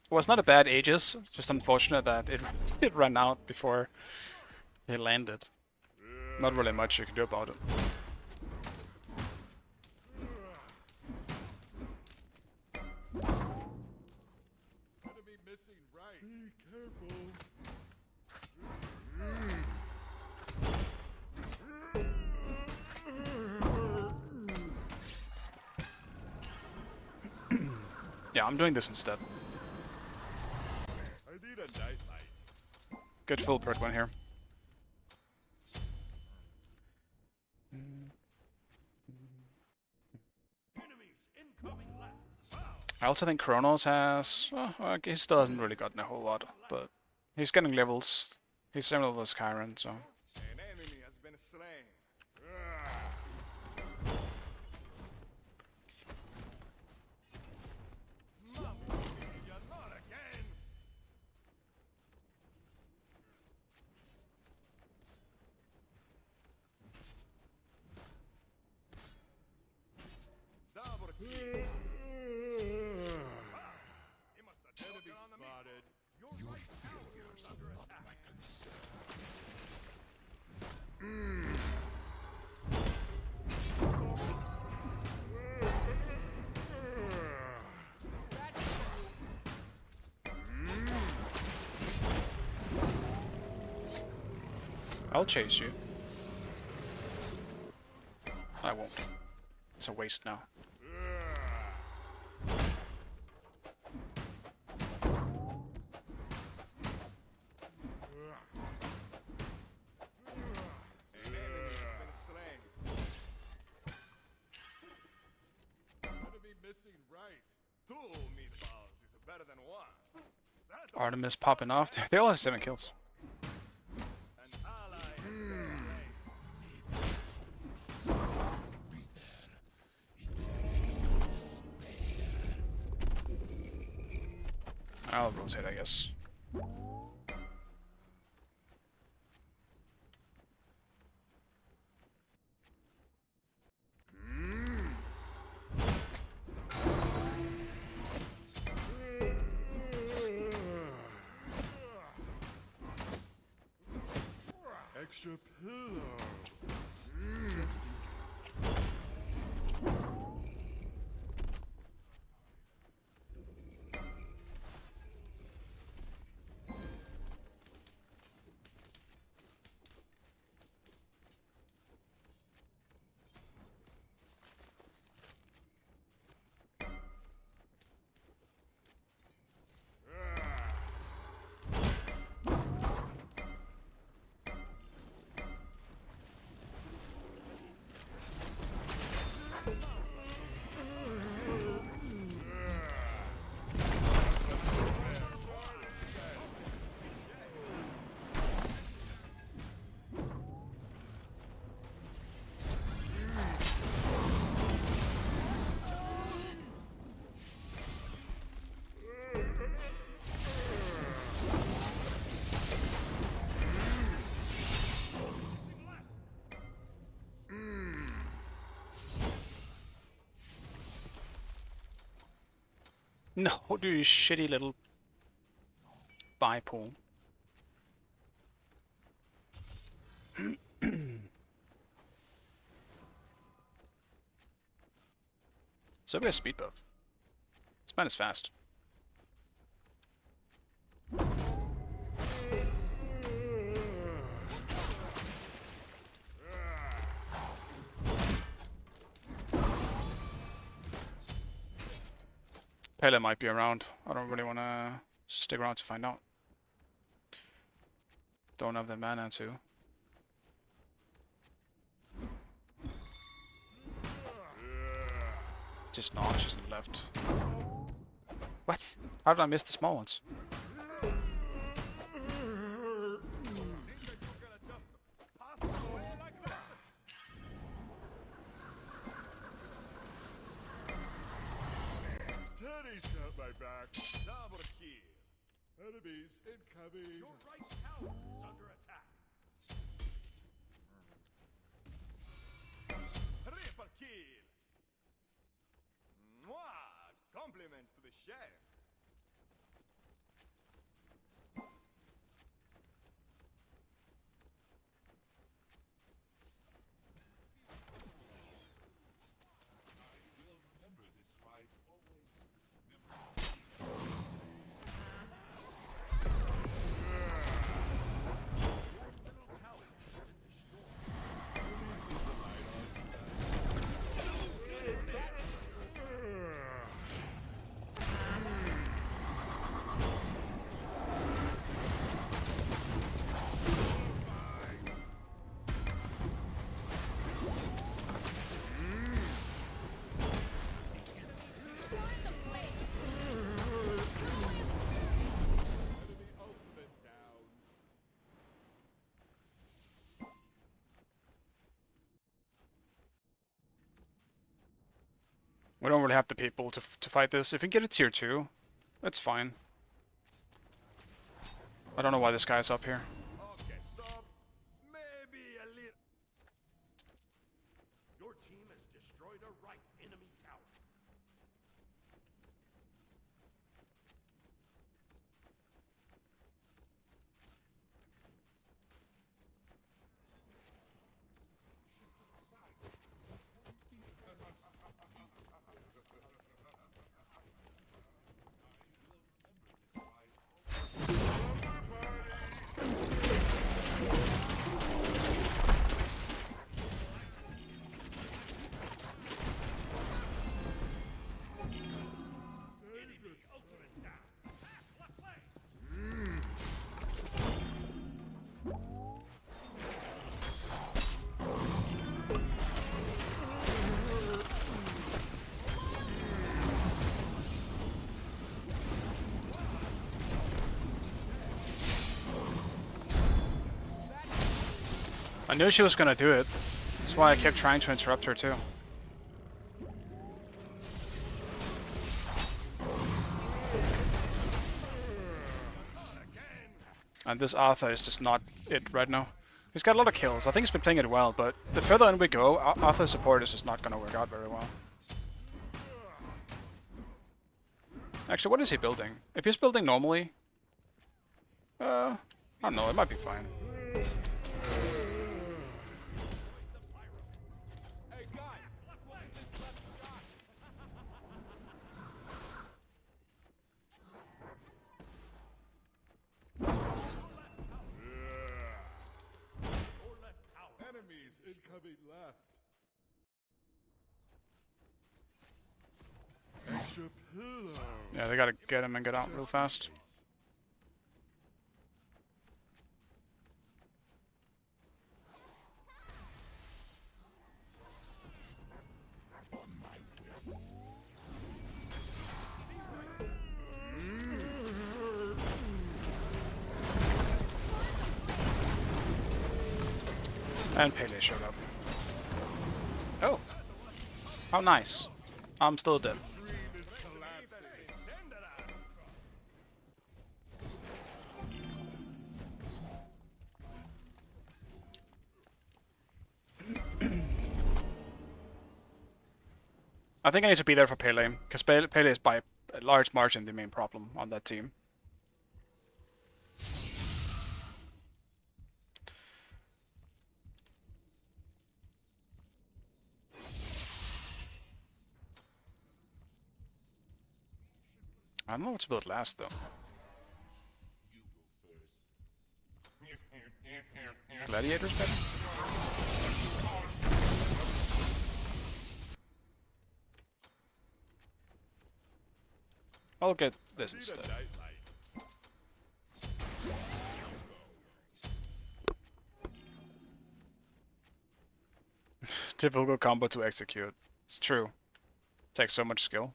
It was not a bad Aegis, just unfortunate that it ran out before it landed. Not really much you can do about it. Gonna be missing right. Be careful. Yeah, I'm doing this instead. I need a night light. Good full perk one here. Enemies incoming left. I also think Kronos has... well, he still hasn't really gotten a whole lot, but he's getting levels. He's similar to Skyrim, so... An enemy has been slain. Mamma mia, not again. Double kill. You must have stuck it on the spotted. Your right tower is under attack. I'll chase you. I won't. It's a waste now. An enemy has been slain. Gonna be missing right. Two meatballs is better than one. That Artemis popping off. They all have 7 kills. an ally has been slain. I'll rotate, I guess. Extra pillow. Just in case. No, do you shitty little bipool. So we have speed buff. This man is fast. Pele might be around. I don't really want to stick around to find out. Don't have the mana to. Just notches and left. What? How did I miss the small ones? Teddy's got my back. Double kill. Enemies incoming. Your right tower is under attack. Triple kill. Mwah! Compliments to the chef. We don't really have the people to fight this. If we get a tier 2, that's fine. I don't know why this guy's up here. Okay, so maybe a little. Your team has destroyed a right enemy tower. Enemy ultimate down. Attack left lane. I knew she was gonna do it. That's why I kept trying to interrupt her too. And this Arthur is just not it right now. He's got a lot of kills. I think he's been playing it well, but the further in we go, Arthur's support is just not gonna work out very well. Actually, what is he building? If he's building normally, I don't know, it might be fine. Hey guys, look at this left shot. Your left tower. Enemies incoming left. Extra pillow. Yeah, they gotta get him and get out real fast. And Pele showed up. Oh. How nice. I'm still dead. I think I need to be there for Pele, because Pele is by a large margin the main problem on that team. I don't know what to build last though. Gladiators better? I'll get this Need a instead. nightlight. Difficult combo to execute. It's true. Takes so much skill.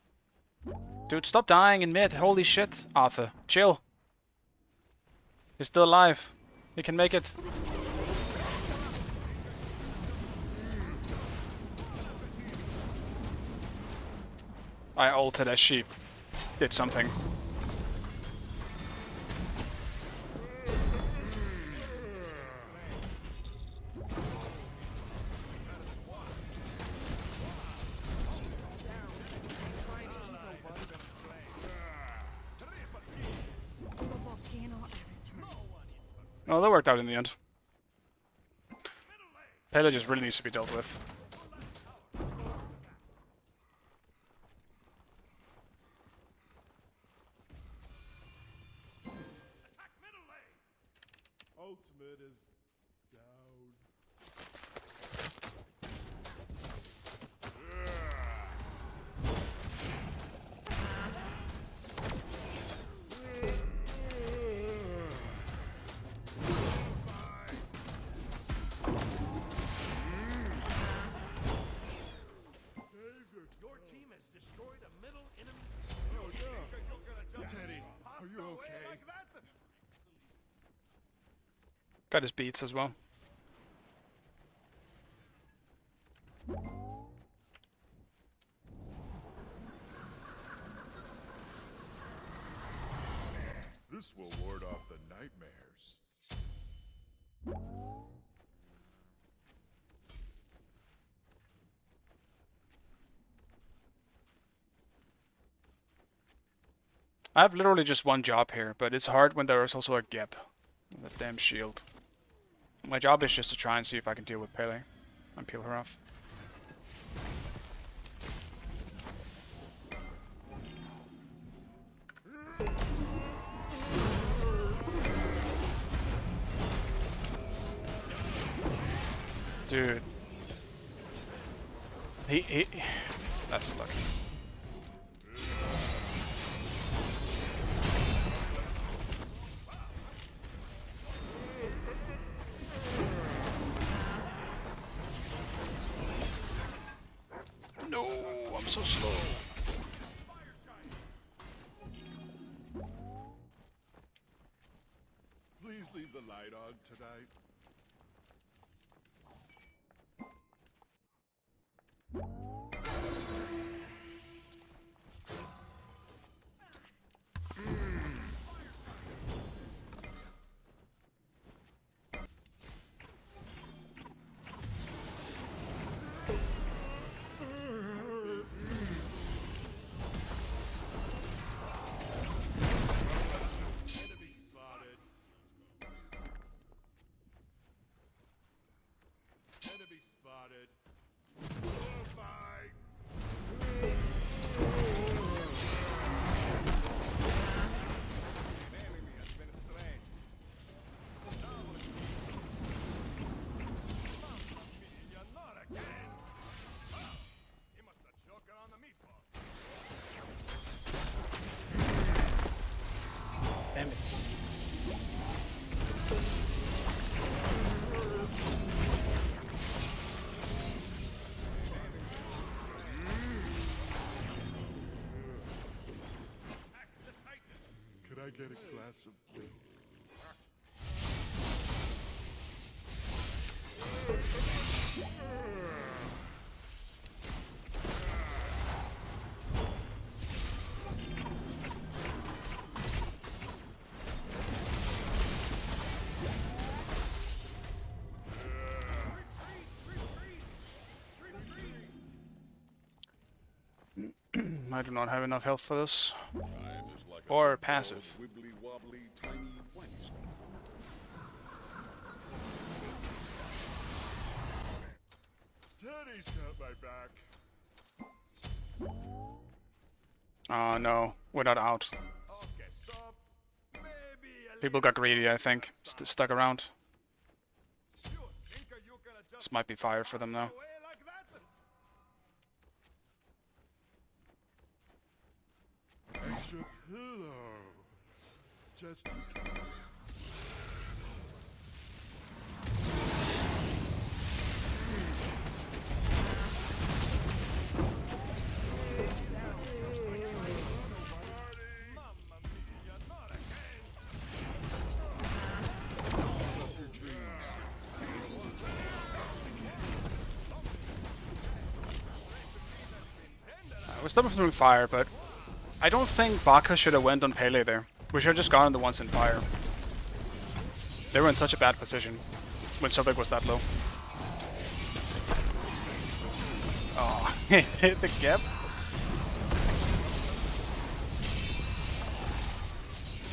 Dude, stop dying in mid. Holy shit, Arthur. Chill. He's still alive. He can make it. I ulted as she did something. Oh, that worked out in the end. Pele just really needs to be dealt with. Ultimate is down. Your team has destroyed a middle enemy. Oh yeah. Teddy, are you okay? Got his beats as well. This will ward off the nightmares. I have literally just one job here, but it's hard when there is also a gap. That damn shield. My job is just to try and see if I can deal with Pele and peel her off. Dude. He that's lucky. No, I'm so slow. Please leave the light on tonight. Enemy spotted. Enemy spotted. Bye. An enemy has been slain. You're not again. He must have choked on the meatball. Damn it. Could I get a glass of milk? I do not have enough health for this. Time is like a Or big passive. ball of wibbly wobbly tiny whiny stuff. Teddy's got my back. Oh no, we're not out. Okay, so maybe a People got greedy, I think. Stuck around. You think you can just This might be fire for them now. away like that? Extra pillow. Just in case. Mamma mia, not again! We're stopping from fire, but I don't think Baka should have went on Pele there. We should have just gone on the ones in fire. They were in such a bad position when Sobek was that low. Oh, hit the gap.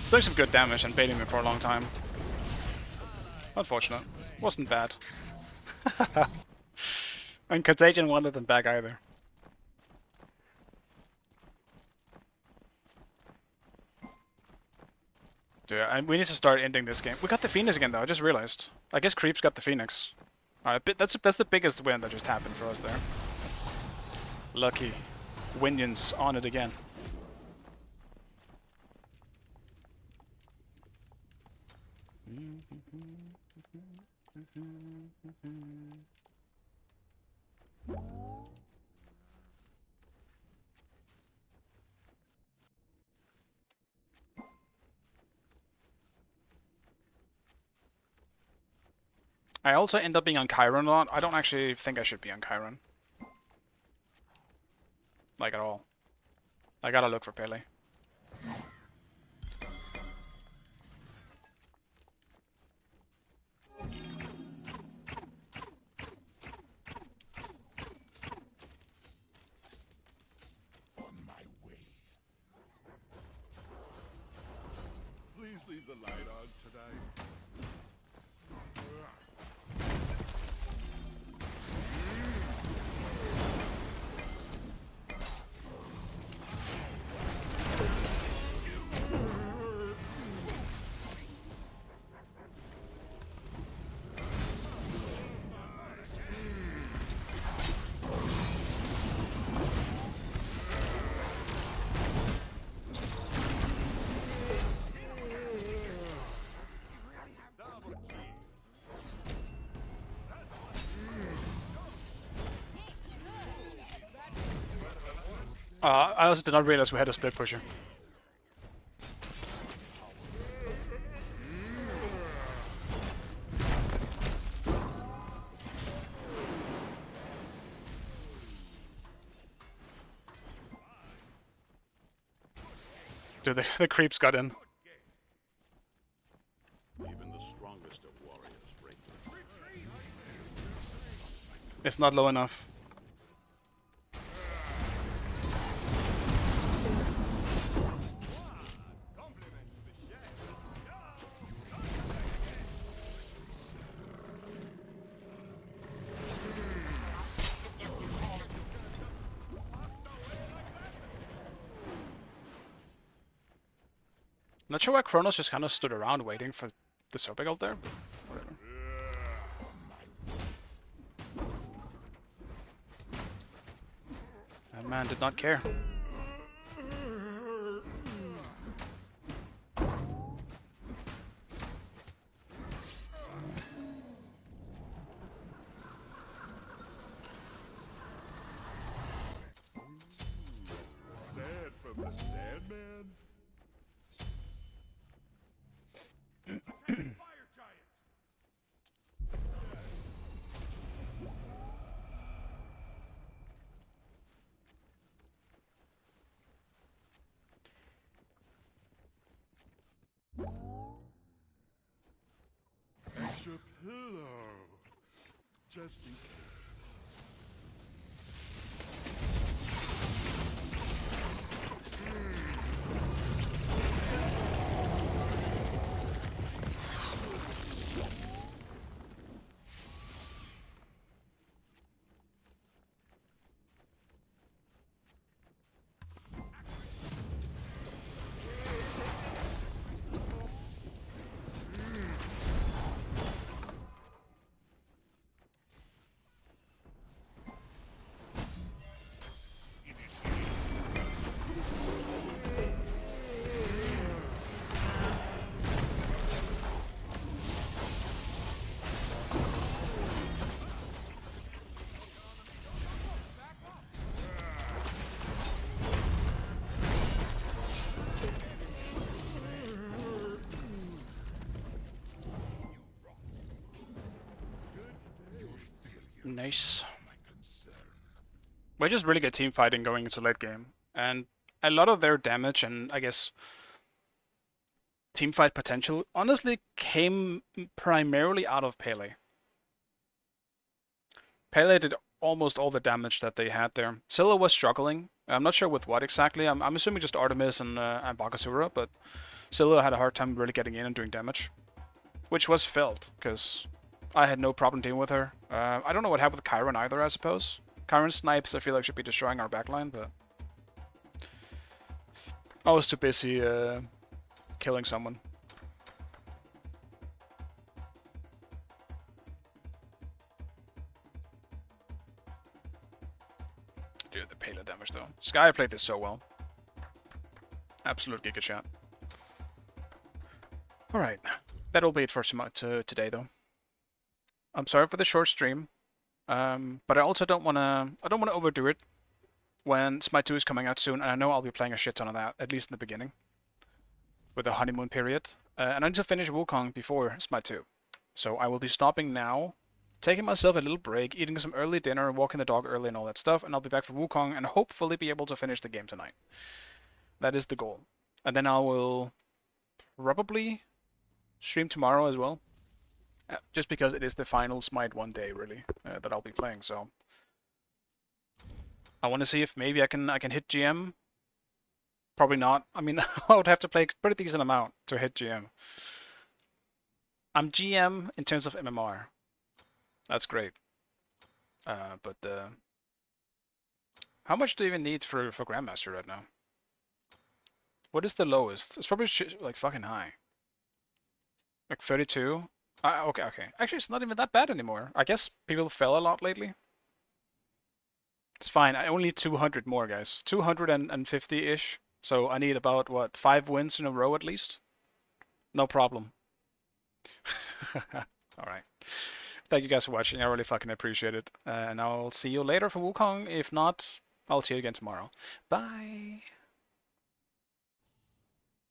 Doing some good damage and baiting me for a long time. Unfortunate. Wasn't bad. And Contagion won't let them back either. Dude, and we need to start ending this game. We got the Phoenix again though, I just realized. I guess Creeps got the Phoenix. Alright, that's the biggest win that just happened for us there. Lucky. Winions on it again. I also end up being on Chiron a lot. I don't actually think I should be on Chiron. Like at all. I gotta look for Pele. Please leave the light on tonight. I also did not realize we had a split pusher. Dude, the creeps got in. Even the strongest of warriors break. It's not low enough. Not sure why Kronos just kind of stood around waiting for the Sobek out there, but whatever. That man did not care. Sand from the Sandman? Fire giant! Extra pillow. Just in case. Nice. We're just really good team fighting going into late game. And a lot of their damage and, I guess, team fight potential honestly came primarily out of Pele. Pele did almost all the damage that they had there. Scylla was struggling. I'm not sure with what exactly. I'm assuming just Artemis and Bakasura, but Scylla had a hard time really getting in and doing damage. Which was felt, because I had no problem dealing with her. I don't know what happened with Chiron either, I suppose. Chiron snipes I feel like should be destroying our backline, but I was too busy killing someone. Dude, the Pele damage though. Sky played this so well. Absolute giga shot. Alright, that'll be it for today though. I'm sorry for the short stream, but I also don't wanna overdo it when Smite 2 is coming out soon, and I know I'll be playing a shit ton of that, at least in the beginning, with the honeymoon period. And I need to finish Wukong before Smite 2. So I will be stopping now, taking myself a little break, eating some early dinner, walking the dog early and all that stuff, and I'll be back for Wukong and hopefully be able to finish the game tonight. That is the goal. And then I will probably stream tomorrow as well. Just because it is the final Smite 1 day, really, that I'll be playing, so I want to see if maybe I can hit GM. Probably not. I mean, I would have to play a pretty decent amount to hit GM. I'm GM in terms of MMR. That's great. But how much do you even need for Grandmaster right now? What is the lowest? It's probably like fucking high. Like 32? Okay. Actually, it's not even that bad anymore. I guess people fell a lot lately. It's fine. I only need 200 more, guys. 250-ish. So I need about, what, 5 wins in a row at least? No problem. Alright. Thank you guys for watching. I really fucking appreciate it. And I'll see you later for Wukong. If not, I'll see you again tomorrow. Bye!